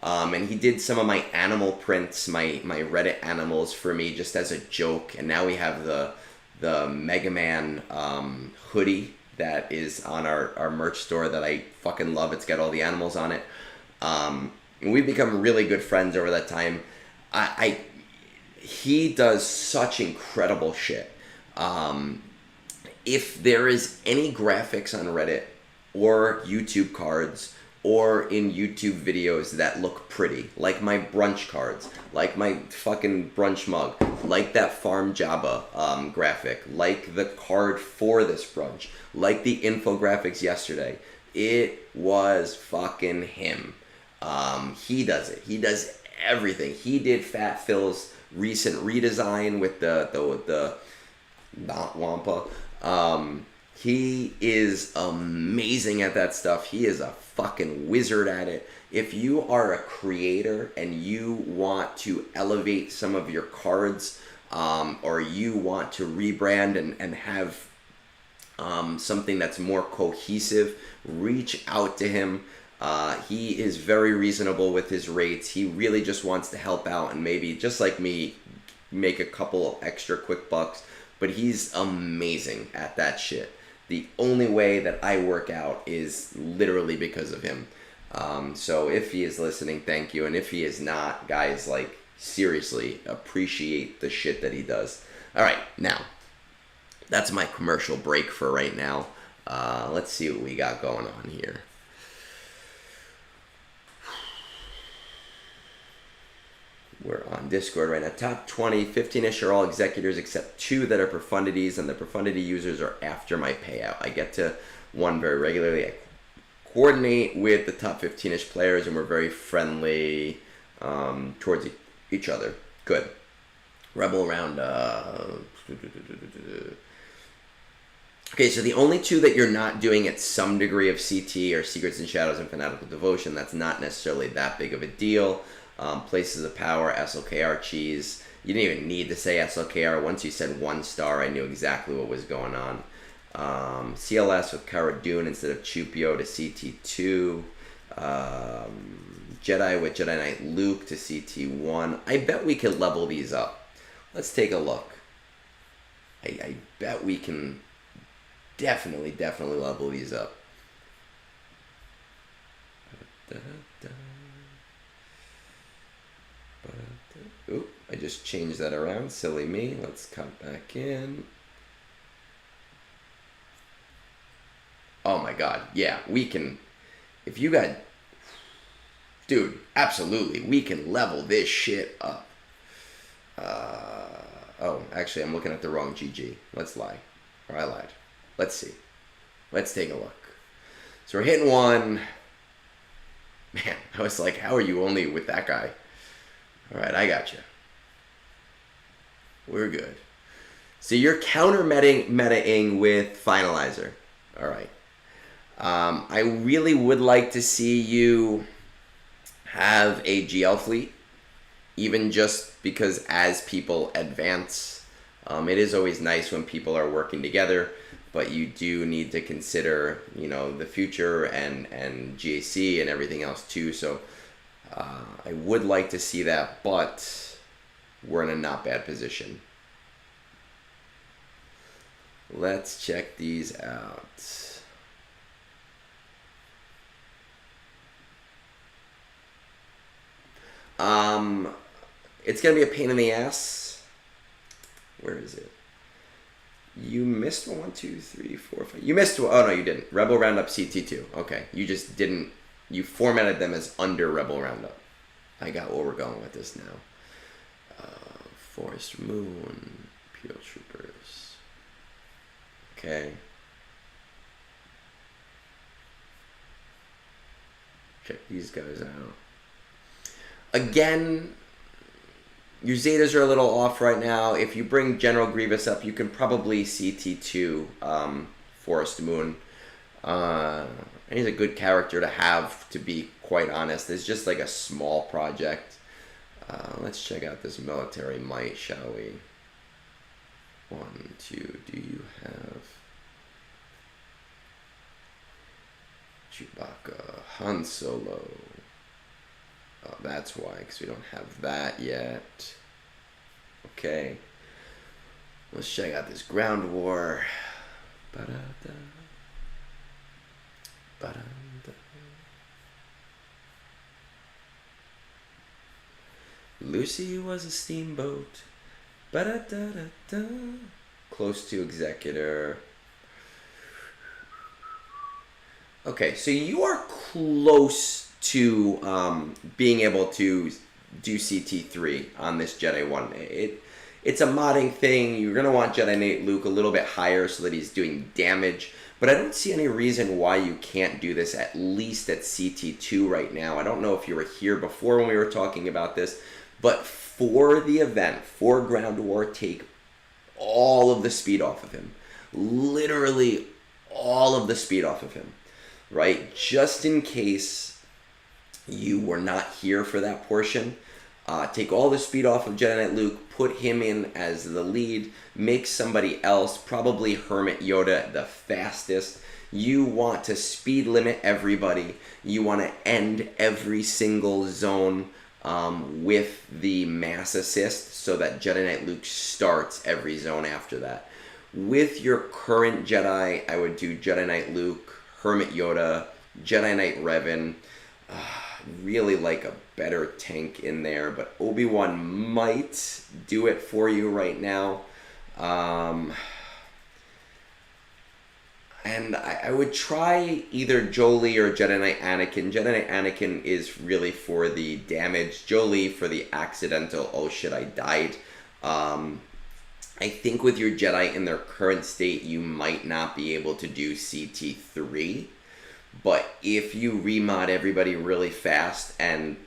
And he did some of my animal prints, my Reddit animals for me just as a joke. And now we have the Mega Man hoodie that is on our merch store that I fucking love. It's got all the animals on it. And we've become really good friends over that time. He does such incredible shit. If there is any graphics on Reddit or YouTube cards or in YouTube videos that look pretty, like my brunch cards, like my fucking brunch mug, like that Farm Jabba graphic, like the card for this brunch, like the infographics yesterday, it was fucking him. He does it. He does everything. He did Fat Phil's recent redesign with the not Wampa. He is amazing at that stuff. He is a fucking wizard at it. If you are a creator and you want to elevate some of your cards, or you want to rebrand and have something that's more cohesive, reach out to him. He is very reasonable with his rates. He really just wants to help out and maybe, just like me, make a couple extra quick bucks. But he's amazing at that shit. The only way that I work out is literally because of him. So if he is listening, thank you. And if he is not, guys, like, seriously, appreciate the shit that he does. All right, now, that's my commercial break for right now. Let's see what we got going on here. We're on Discord right now. Top 20, 15-ish are all executors except 2 that are profundities, and the profundity users are after my payout. I get to 1 very regularly. I coordinate with the top 15-ish players, and we're very friendly towards each other. Good. Rebel round. Okay, so the only 2 that you're not doing at some degree of CT are Secrets and Shadows and Fanatical Devotion. That's not necessarily that big of a deal. Places of Power, SLKR cheese. You didn't even need to say SLKR. Once you said 1 star, I knew exactly what was going on. CLS with Cara Dune instead of Chupio to CT2. Jedi with Jedi Knight Luke to CT1. I bet we could level these up. Let's take a look. I bet we can definitely level these up. Oop, I just changed that around. Silly me. Let's cut back in. Oh my god. Yeah, we can. If you got... Dude, absolutely. We can level this shit up. Oh, actually, I'm looking at the wrong GG. Let's lie. Or I lied. Let's see. Let's take a look. So we're hitting 1. Man, I was like, how are you only with that guy? Alright, I got you. We're good. So you're counter-metaing with Finalizer. Alright. I really would like to see you have a GL fleet. Even just because as people advance, it is always nice when people are working together. But you do need to consider, you know, the future and GAC and everything else too. So I would like to see that, but we're in a not bad position. Let's check these out. It's going to be a pain in the ass. Where is it? You missed 1, 2, 3, 4, 5. You missed one. Oh, no, you didn't. Rebel Roundup CT2. Okay. You just didn't. You formatted them as under Rebel Roundup. I got where we're going with this now. Forest Moon. Imperial Troopers. Okay. Check these guys out. Again, your Zetas are a little off right now. If you bring General Grievous up, you can probably CT2 Forest Moon. And he's a good character to have, to be quite honest. It's just like a small project. Let's check out this military might, shall we? 1, 2, do you have Chewbacca, Han Solo? Oh, that's why, because we don't have that yet. Okay. Let's check out this ground war. Ba-da-da. Ba-da-da. Lucy was a steamboat. Ba-da-da-da-da. Close to executor. Okay, so you are close to being able to do CT3 on this Jedi 1. It's a modding thing. You're going to want Jedi Knight Luke a little bit higher so that he's doing damage. But I don't see any reason why you can't do this at least at CT2 right now. I don't know if you were here before when we were talking about this. But for the event, for Ground War, take all of the speed off of him. Literally all of the speed off of him. Right? Just in case you were not here for that portion. Take all the speed off of Jedi Knight Luke, put him in as the lead, make somebody else, probably Hermit Yoda, the fastest. You want to speed limit everybody. You want to end every single zone with the mass assist so that Jedi Knight Luke starts every zone after that. With your current Jedi, I would do Jedi Knight Luke, Hermit Yoda, Jedi Knight Revan. Really like a better tank in there, but Obi-Wan might do it for you right now. And I would try either Jolee or Jedi Knight Anakin. Jedi Knight Anakin is really for the damage. Jolee for the accidental, oh shit, I died. I think with your Jedi in their current state, you might not be able to do CT3. But if you remod everybody really fast and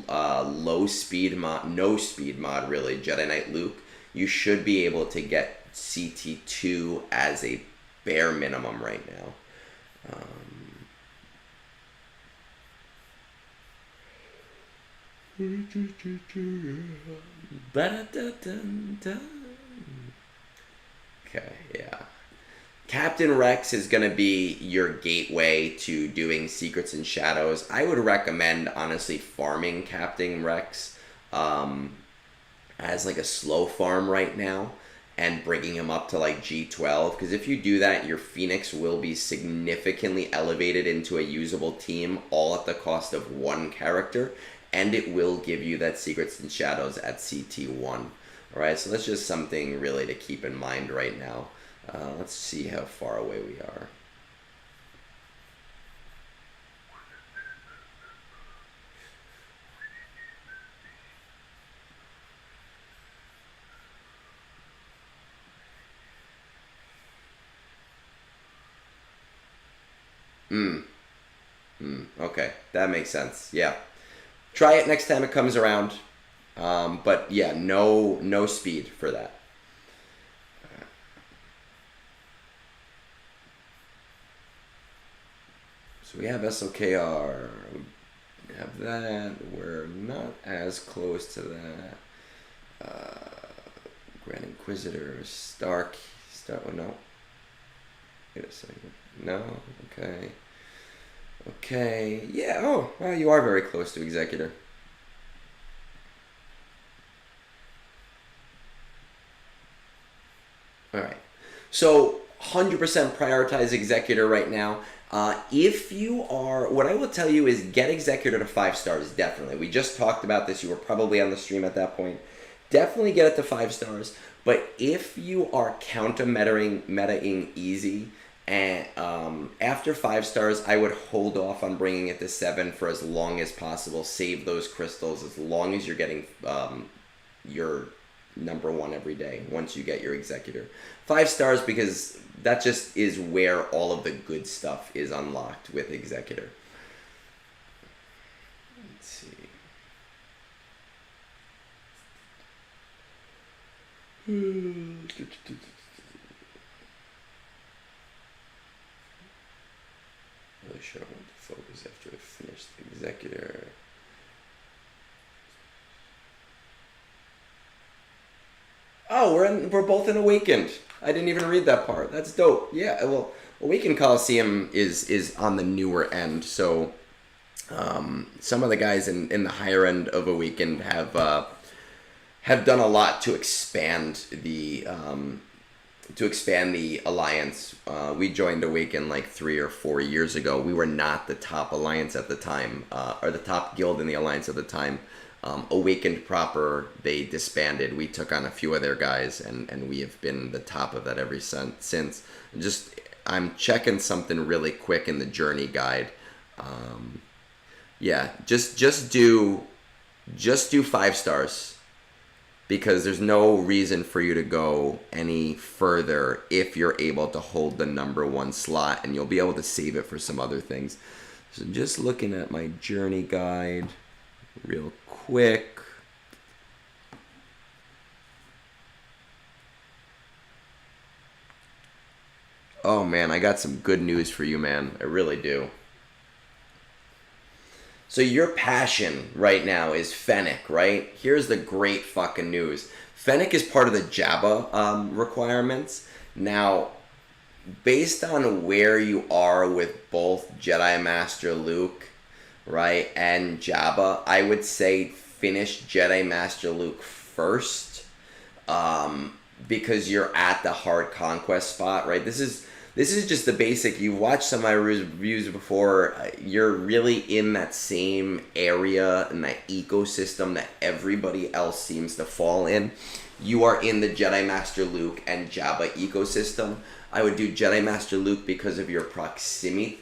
low speed mod, no speed mod really, Jedi Knight Luke, you should be able to get CT2 as a bare minimum right now. Okay, yeah. Captain Rex is going to be your gateway to doing Secrets and Shadows. I would recommend, honestly, farming Captain Rex as like a slow farm right now and bringing him up to like G12. Because if you do that, your Phoenix will be significantly elevated into a usable team, all at the cost of one character. And it will give you that Secrets and Shadows at CT1. Alright, so that's just something really to keep in mind right now. Let's see how far away we are. Okay, that makes sense. Yeah. Try it next time it comes around. But yeah, no speed for that. So we have SLKR, we have that, we're not as close to that. Grand Inquisitor, oh no. Wait a second. No, okay. Okay, yeah, oh, well, you are very close to Executor. Alright, so 100% prioritize Executor right now. If you are, what I will tell you is get Executor to 5 stars, definitely. We just talked about this, you were probably on the stream at that point. Definitely get it to 5 stars, but if you are counter-metaing easy, and after 5 stars, I would hold off on bringing it to 7 for as long as possible. Save those crystals as long as you're getting your number 1 every day once you get your Executor. 5 stars because that just is where all of the good stuff is unlocked with Executor. Let's see. Really sure I want to focus after I finish the Executor. Oh, we're both in Awakened. I didn't even read that part. That's dope. Yeah, well, Awakened Coliseum is on the newer end, so some of the guys in the higher end of Awakened have done a lot to expand the alliance. We joined Awaken like 3 or 4 years ago. We were not the top alliance at the time, or the top guild in the alliance at the time. Awakened proper, they disbanded. We took on a few of their guys, and we have been the top of that ever since. I'm checking something really quick in the journey guide. Yeah, just do 5 stars, because there's no reason for you to go any further if you're able to hold the number 1 slot, and you'll be able to save it for some other things. So just looking at my journey guide real quick. Oh man, I got some good news for you, man. I really do. So your passion right now is Fennec, right? Here's the great fucking news. Fennec is part of the Jabba requirements. Now, based on where you are with both Jedi Master Luke, right, and Jabba, I would say finish Jedi Master Luke first, because you're at the hard conquest spot, right? This is just the basic. You've watched some of my reviews before. You're really in that same area and that ecosystem that everybody else seems to fall in. You are in the Jedi Master Luke and Jabba ecosystem. I would do Jedi Master Luke because of your proximity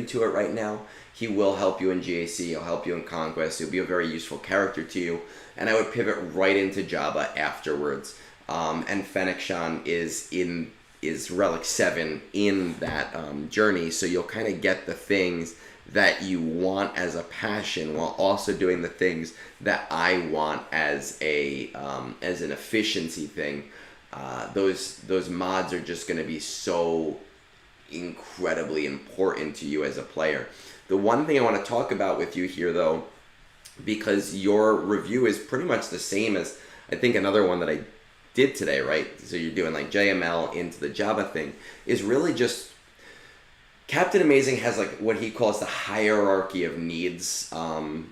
to it right now. He will help you in GAC. He'll help you in Conquest. He'll be a very useful character to you. And I would pivot right into Jabba afterwards. And Fennec Shan is Relic 7 in that journey, so you'll kind of get the things that you want as a passion while also doing the things that I want as an efficiency thing. Those mods are just going to be so incredibly important to you as a player. The one thing I want to talk about with you here, though, because your review is pretty much the same as I think another one that I did today, right? So you're doing like JML into the Jabba thing, is really just Captain Amazing has like what he calls the hierarchy of needs. And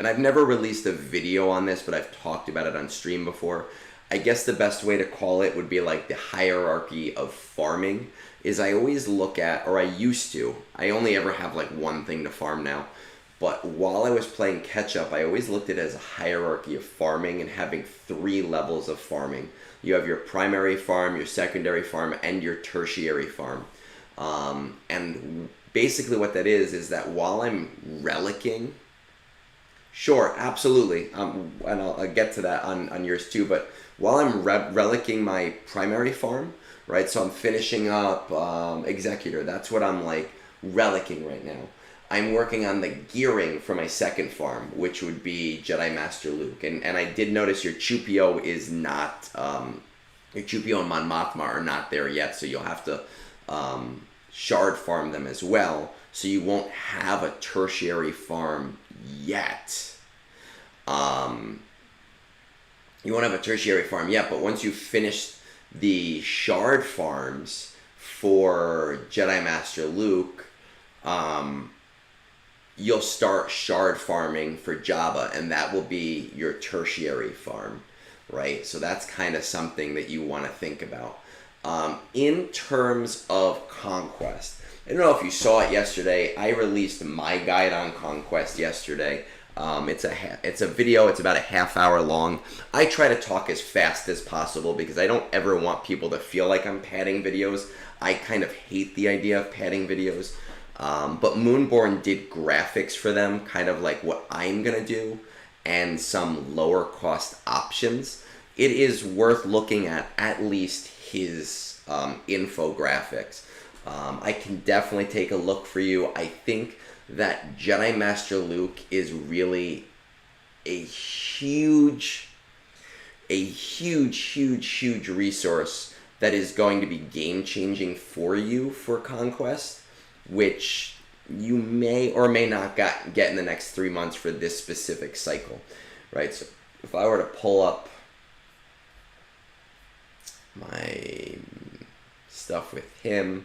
I've never released a video on this, but I've talked about it on stream before. I guess the best way to call it would be like the hierarchy of farming. Is I always look at, or I used to, I only ever have like one thing to farm now. But while I was playing catch-up, I always looked at it as a hierarchy of farming and having 3 levels of farming. You have your primary farm, your secondary farm, and your tertiary farm. And basically what that is that while I'm relicking, sure, absolutely, and I'll get to that on yours too, but while I'm relicking my primary farm, right, so I'm finishing up Executor, that's what I'm like relicking right now. I'm working on the gearing for my second farm, which would be Jedi Master Luke. And I did notice your Chupio is not, your Chupio and Mon Mothma are not there yet, so you'll have to shard farm them as well, so you won't have a tertiary farm yet. You won't have a tertiary farm yet, but once you finish the shard farms for Jedi Master Luke, you'll start shard farming for Jabba, and that will be your tertiary farm, right? So that's kind of something that you want to think about. In terms of Conquest, I don't know if you saw it yesterday. I released my guide on Conquest yesterday. It's a video. It's about a half hour long. I try to talk as fast as possible because I don't ever want people to feel like I'm padding videos. I kind of hate the idea of padding videos. But Moonborn did graphics for them, kind of like what I'm going to do, and some lower cost options. It is worth looking at least his infographics. I can definitely take a look for you. I think that Jedi Master Luke is really a huge resource that is going to be game-changing for you for Conquest, which you may or may not get in the next 3 months for this specific cycle, right? So if I were to pull up my stuff with him.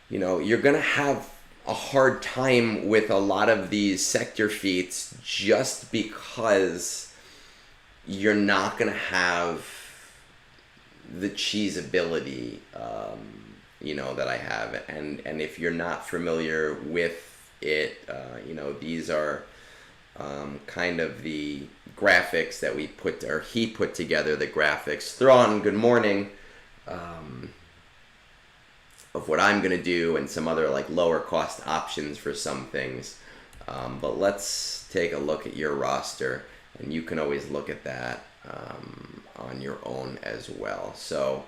You know, you're going to have a hard time with a lot of these sector feats just because you're not going to have the cheese ability, you know, that I have. And if you're not familiar with it, you know, these are kind of the graphics that we put, or he put together the graphics. Thrawn, good morning. Of what I'm going to do and some other like lower cost options for some things. But let's take a look at your roster, and you can always look at that on your own as well. So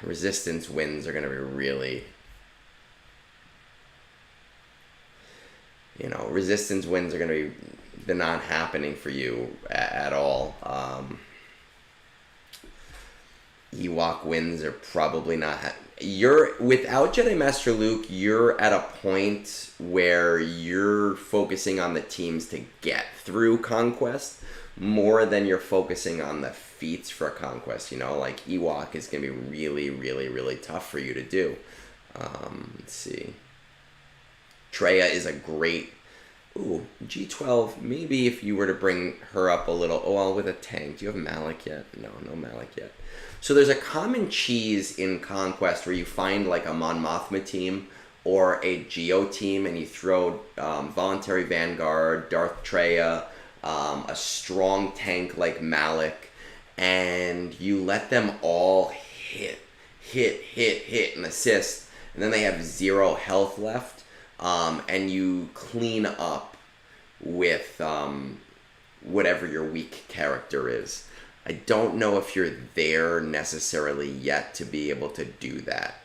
resistance wins are going to be really, you know, resistance wins are going to be, they're not happening for you at all. Ewok wins are probably not. You're without Jedi Master Luke. You're at a point where you're focusing on the teams to get through Conquest more than you're focusing on the feats for Conquest. You know, like Ewok is gonna be really, really, really tough for you to do. Let's see. Traya is a great. Ooh, G12. Maybe if you were to bring her up a little. Oh, well, with a tank. Do you have Malik yet? No Malik yet. So there's a common cheese in Conquest where you find like a Mon Mothma team or a Geo team, and you throw Voluntary Vanguard, Darth Traya, a strong tank like Malik, and you let them all hit, and assist, and then they have 0 health left, and you clean up with whatever your weak character is. I don't know if you're there necessarily yet to be able to do that.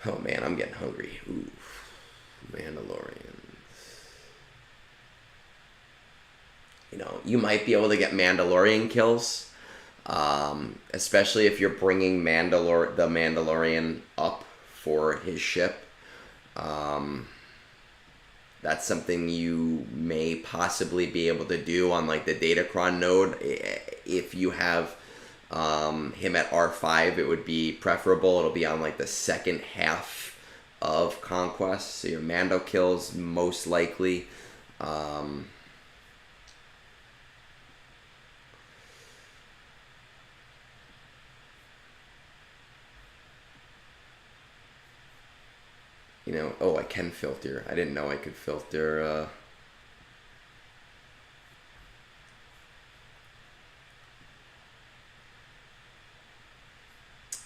Oh man, I'm getting hungry. Ooh, Mandalorians. You know, you might be able to get Mandalorian kills, especially if you're bringing the Mandalorian up for his ship. That's something you may possibly be able to do on like the Datacron node. If you have him at R5, it would be preferable. It'll be on like the second half of Conquest, so your Mando kills most likely. You know, oh, I can filter. I didn't know I could filter.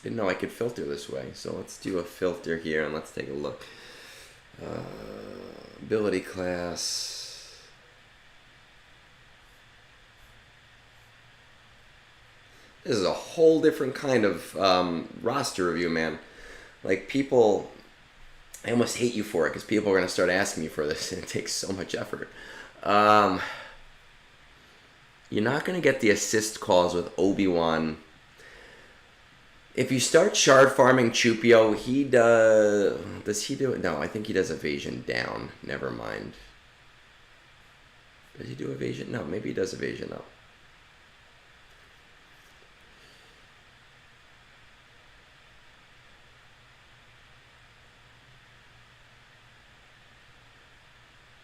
Didn't know I could filter this way. So let's do a filter here and let's take a look. Ability class. This is a whole different kind of roster review, man. Like people. I almost hate you for it because people are going to start asking me for this, and it takes so much effort. You're not going to get the assist calls with Obi-Wan. If you start shard farming Chupio, he does... Does he do it? No, I think he does evasion down. Never mind. Does he do evasion? No, maybe he does evasion up.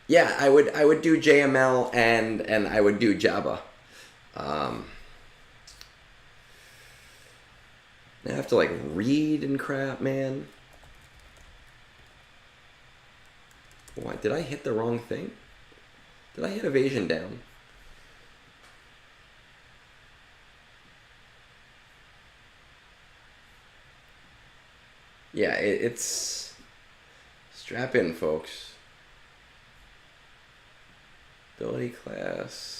Yeah, I would do JML and I would do Jabba. I have to like read and crap, man. What? Did I hit the wrong thing? Did I hit evasion down? Yeah, it's... Strap in, folks. Ability class.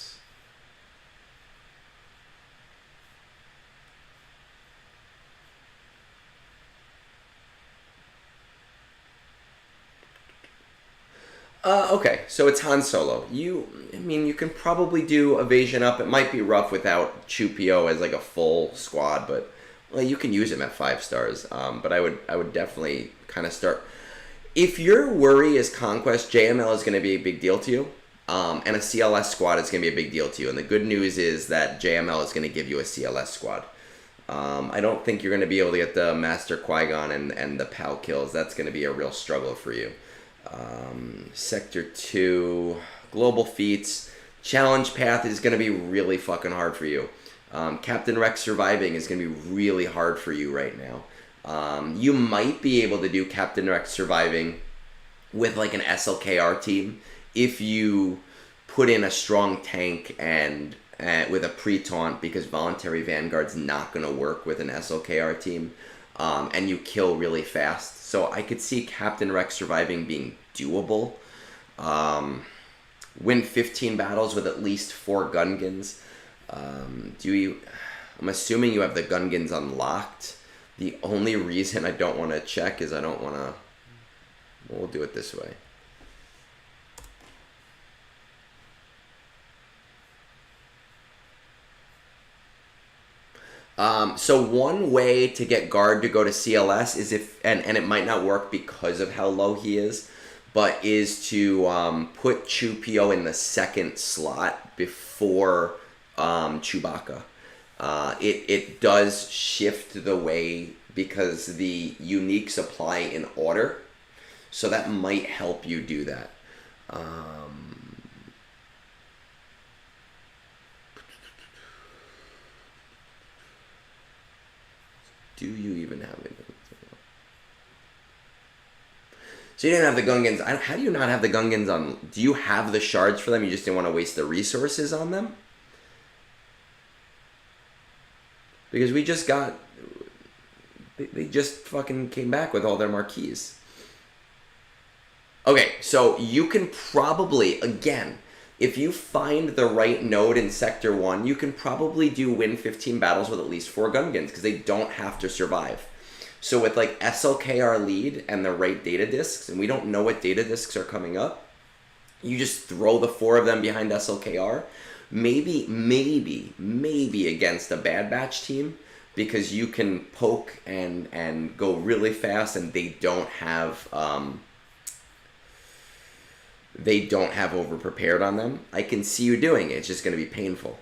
Okay, so it's Han Solo. I mean, you can probably do evasion up. It might be rough without Chupio as like a full squad, but well, you can use him at 5 stars. But I would definitely kind of start. If your worry is Conquest, JML is going to be a big deal to you. And a CLS squad is going to be a big deal to you. And the good news is that JML is going to give you a CLS squad. I don't think you're going to be able to get the Master Qui-Gon and the POW kills. That's going to be a real struggle for you. Sector 2, global feats. Challenge path is going to be really fucking hard for you. Captain Rex surviving is going to be really hard for you right now. You might be able to do Captain Rex surviving with like an SLKR team if you put in a strong tank and with a pre-taunt, because voluntary Vanguard's not going to work with an SLKR team, and you kill really fast. So I could see Captain Rex surviving being doable. Win 15 battles with at least 4 Gungans. I'm assuming you have the Gungans unlocked. The only reason I don't want to check is I don't want to... We'll do it this way. So one way to get Guard to go to CLS is if, and it might not work because of how low he is, but is to put Chewpio in the second slot before Chewbacca. It does shift the way because the uniques apply in order, so that might help you do that. Do you even have the Gungans? So you didn't have the Gungans. How do you not have the Gungans on? Do you have the shards for them? You just didn't want to waste the resources on them? Because we just got... They just fucking came back with all their marquees. Okay, so you can probably, again, if you find the right node in Sector 1, you can probably win 15 battles with at least 4 Gungans, because they don't have to survive. So with like SLKR lead and the right data discs, and we don't know what data discs are coming up, you just throw the 4 of them behind SLKR, maybe against a Bad Batch team, because you can poke and go really fast, and they don't have over-prepared on them. I can see you doing it. It's just going to be painful.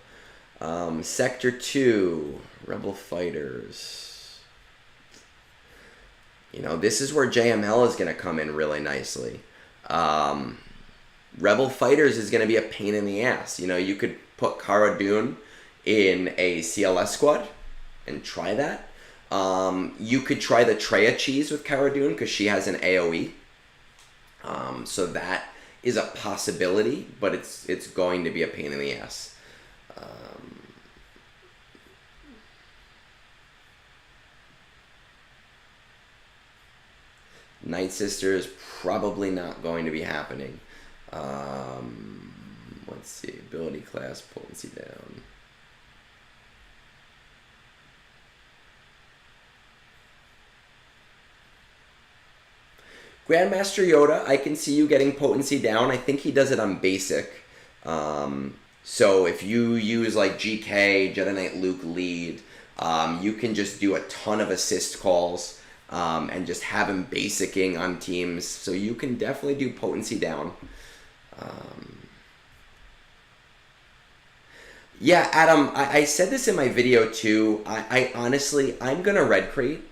Sector 2, Rebel Fighters. You know, this is where JML is going to come in really nicely. Rebel Fighters is going to be a pain in the ass. You know, you could put Cara Dune in a CLS squad and try that. You could try the Treya cheese with Cara Dune because she has an AoE. So that is a possibility, but it's going to be a pain in the ass. Night Sister is probably not going to be happening. Let's see, ability class, potency down. Grandmaster Yoda, I can see you getting potency down. I think he does it on basic. So if you use like GK, Jedi Knight Luke lead, you can just do a ton of assist calls and just have him basicing on teams. So you can definitely do potency down. Yeah, Adam, I said this in my video too. I honestly, I'm going to red crate,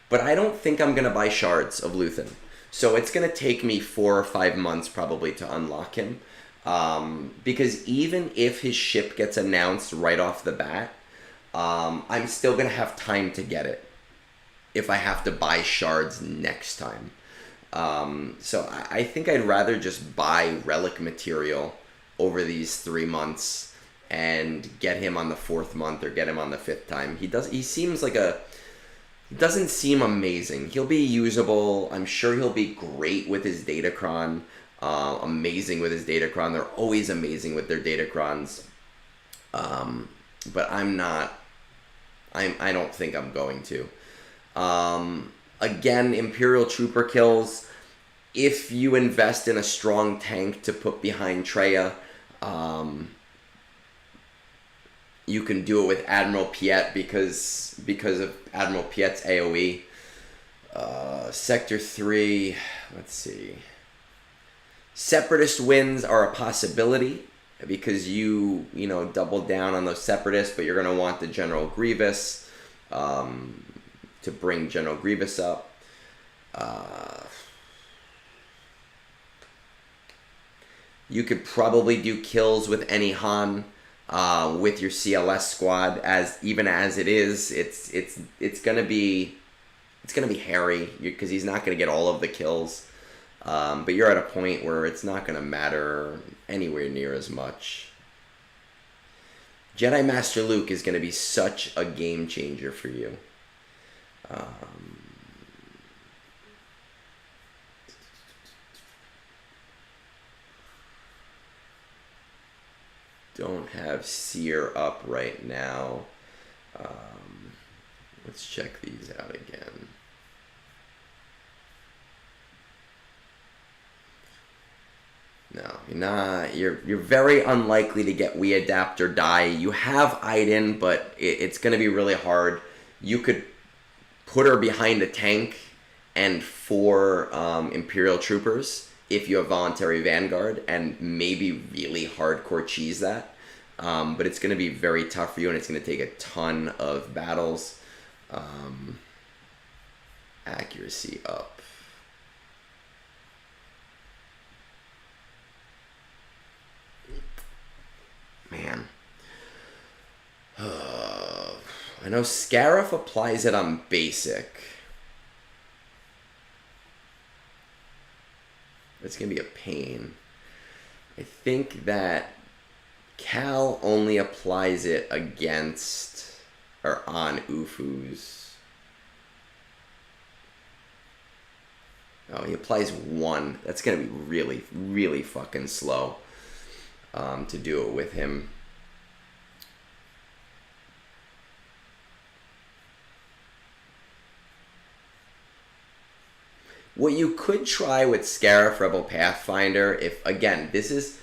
but I don't think I'm going to buy shards of Luthen. So it's going to take me 4 or 5 months probably to unlock him. Because even if his ship gets announced right off the bat, I'm still going to have time to get it if I have to buy shards next time. So I think I'd rather just buy relic material over these 3 months and get him on the 4th month or get him on the 5th time. He seems like he doesn't seem amazing. He'll be usable. I'm sure he'll be great with his Datacron. Amazing with his Datacron. They're always amazing with their Datacrons. But I don't think I'm going to. Again, Imperial Trooper kills. If you invest in a strong tank to put behind Treya, you can do it with Admiral Piet because of Admiral Piet's AoE. Sector 3, let's see. Separatist wins are a possibility because you double down on those Separatists, but you're going to want the General Grievous to bring General Grievous up. You could probably do kills with any Han with your CLS squad, as it is. It's gonna be hairy because he's not gonna get all of the kills. But you're at a point where it's not gonna matter anywhere near as much. Jedi Master Luke is gonna be such a game changer for you. Don't have Seer up right now. Let's check these out again. No, you're not. You're very unlikely to get We Adapt or Die. You have Iden, but it's going to be really hard. You could put her behind a tank and 4 Imperial Troopers if you have Voluntary Vanguard, and maybe really hardcore cheese that. But it's going to be very tough for you, and it's going to take a ton of battles. Accuracy up. Man. I know Scarif applies it on basic. It's going to be a pain. I think that Cal only applies it against or on Ufus. Oh, he applies 1. That's going to be really, really fucking slow to do it with him. What you could try with Scarif Rebel Pathfinder, if, again, this is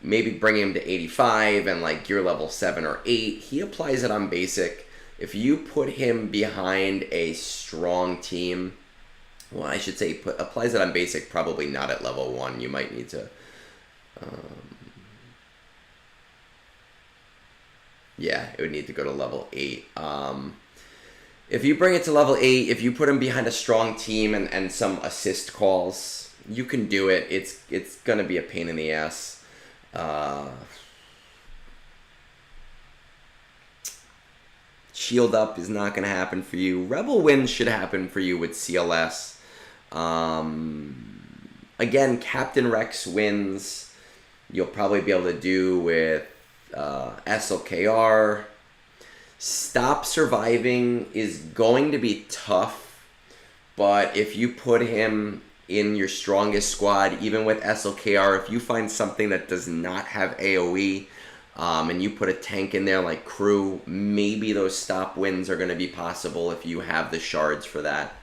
maybe bring him to 85 and like gear level 7 or 8, he applies it on basic. If you put him behind a strong team, well, I should say applies it on basic, probably not at level 1. You might need to, yeah, it would need to go to level 8. If you bring it to level 8, if you put him behind a strong team and some assist calls, you can do it. It's going to be a pain in the ass. Shield up is not going to happen for you. Rebel wins should happen for you with CLS. Again, Captain Rex wins. You'll probably be able to do with SLKR. Stop Surviving is going to be tough, but if you put him in your strongest squad, even with SLKR, if you find something that does not have AoE, and you put a tank in there like Crew, maybe those stop wins are going to be possible if you have the shards for that.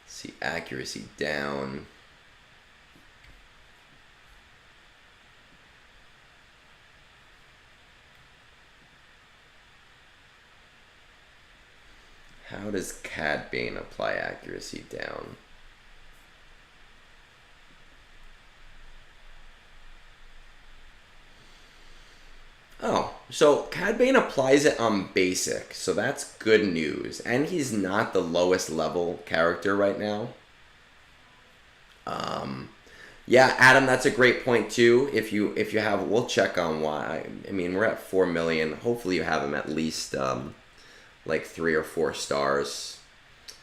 See, accuracy down. How does Cad Bane apply accuracy down? Oh, so Cad Bane applies it on basic, so that's good news. And he's not the lowest level character right now. Yeah, Adam, that's a great point too. If you have, we'll check on why. I mean, we're at 4 million. Hopefully you have him at least like 3 or 4 stars.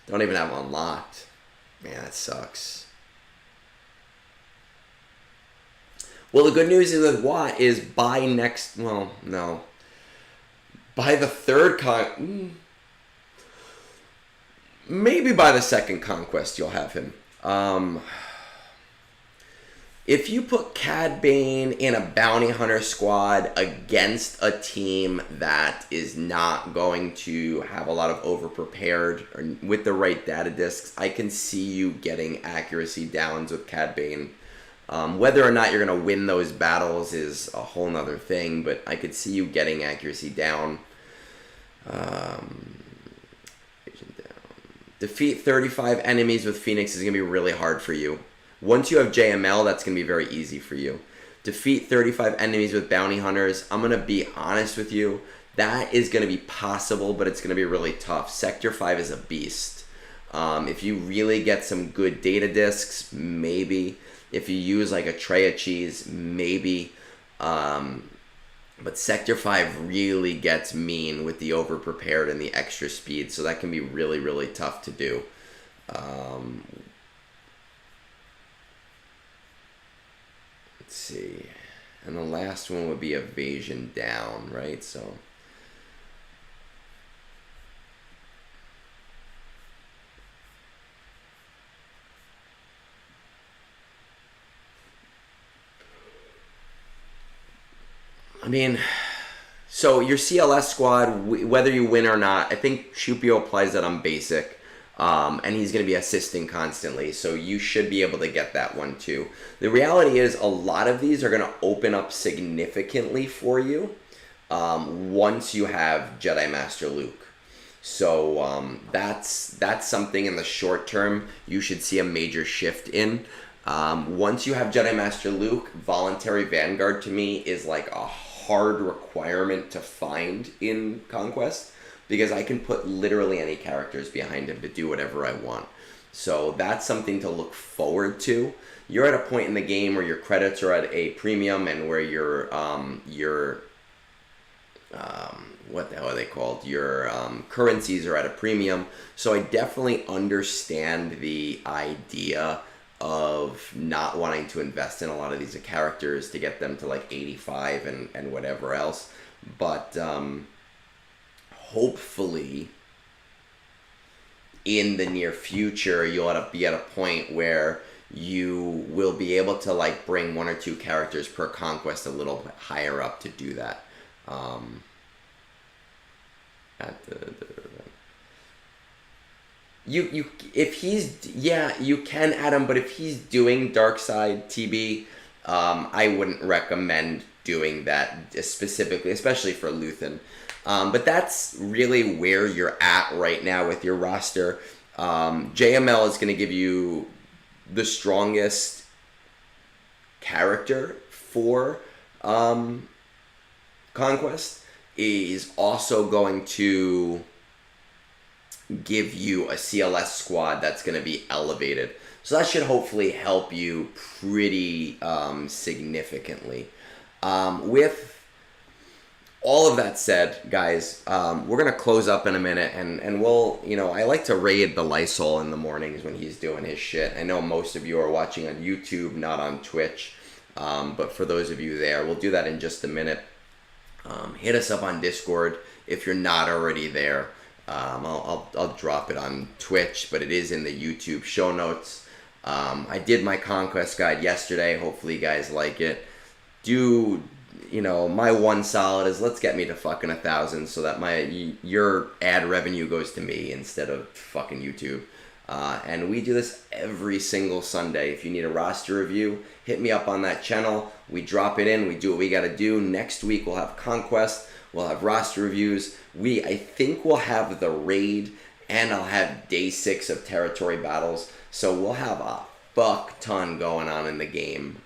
Don't even have him unlocked. Man, that sucks. Well, the good news is with Watt is by next, well, no. By the third maybe by the second conquest you'll have him. If you put Cad Bane in a bounty hunter squad against a team that is not going to have a lot of over-prepared or with the right data discs, I can see you getting accuracy downs with Cad Bane. Whether or not you're going to win those battles is a whole nother thing, but I could see you getting accuracy down. Defeat 35 enemies with Phoenix is going to be really hard for you. Once you have JML, that's going to be very easy for you. Defeat 35 enemies with Bounty Hunters. I'm going to be honest with you. That is going to be possible, but it's going to be really tough. Sector 5 is a beast. If you really get some good data discs, maybe. If you use like a tray of cheese, maybe. But Sector 5 really gets mean with the over-prepared and the extra speed, so that can be really, really tough to do. Let's see. And the last one would be Evasion down, right? So... I mean, so your CLS squad, whether you win or not, I think Shupio applies that on basic, and he's going to be assisting constantly, so you should be able to get that one too. The reality is a lot of these are going to open up significantly for you once you have Jedi Master Luke. So that's something in the short term you should see a major shift in. Once you have Jedi Master Luke, Voluntary Vanguard to me is like a hard requirement to find in Conquest, because I can put literally any characters behind him to do whatever I want. So that's something to look forward to. You're at a point in the game where your credits are at a premium and where your what the hell are they called? Your currencies are at a premium. So I definitely understand the idea of not wanting to invest in a lot of these characters to get them to like 85 and whatever else. But hopefully in the near future you'll be at a point where you will be able to like bring 1 or 2 characters per conquest a little bit higher up to do that. You can add him, but if he's doing Dark Side TB, I wouldn't recommend doing that specifically, especially for Luthen. But that's really where you're at right now with your roster. JML is going to give you the strongest character for Conquest. Is also going to give you a CLS squad that's going to be elevated. So that should hopefully help you pretty significantly. With all of that said, guys, we're going to close up in a minute, and we'll, I like to raid the Lysol in the mornings when he's doing his shit. I know most of you are watching on YouTube, not on Twitch, but for those of you there, we'll do that in just a minute. Hit us up on Discord if you're not already there. I'll drop it on Twitch, but it is in the YouTube show notes. I did my Conquest guide yesterday. Hopefully you guys like it. My one solid is let's get me to fucking 1,000 so that your ad revenue goes to me instead of fucking YouTube. And we do this every single Sunday. If you need a roster review, hit me up on that channel. We drop it in. We do what we got to do. Next week we'll have Conquest. We'll have roster reviews. I think we'll have the raid, and I'll have day 6 of territory battles. So we'll have a fuck ton going on in the game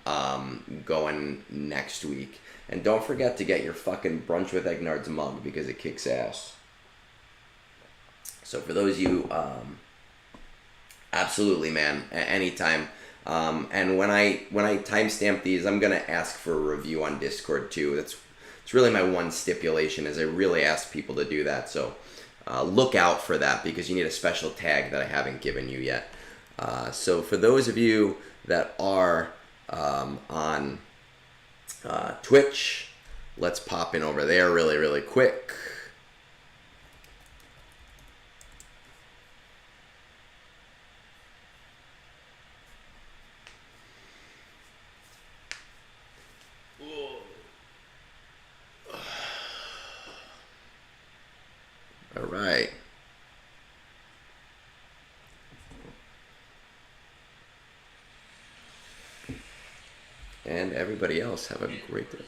going next week. And don't forget to get your fucking Brunch with Egnards mug because it kicks ass. So for those of you, absolutely, man, anytime. And when I timestamp these, I'm gonna ask for a review on Discord too. It's really my one stipulation, is I really ask people to do that. So look out for that, because you need a special tag that I haven't given you yet. So for those of you that are on Twitch, let's pop in over there really, really quick. All right. and everybody else have a great day.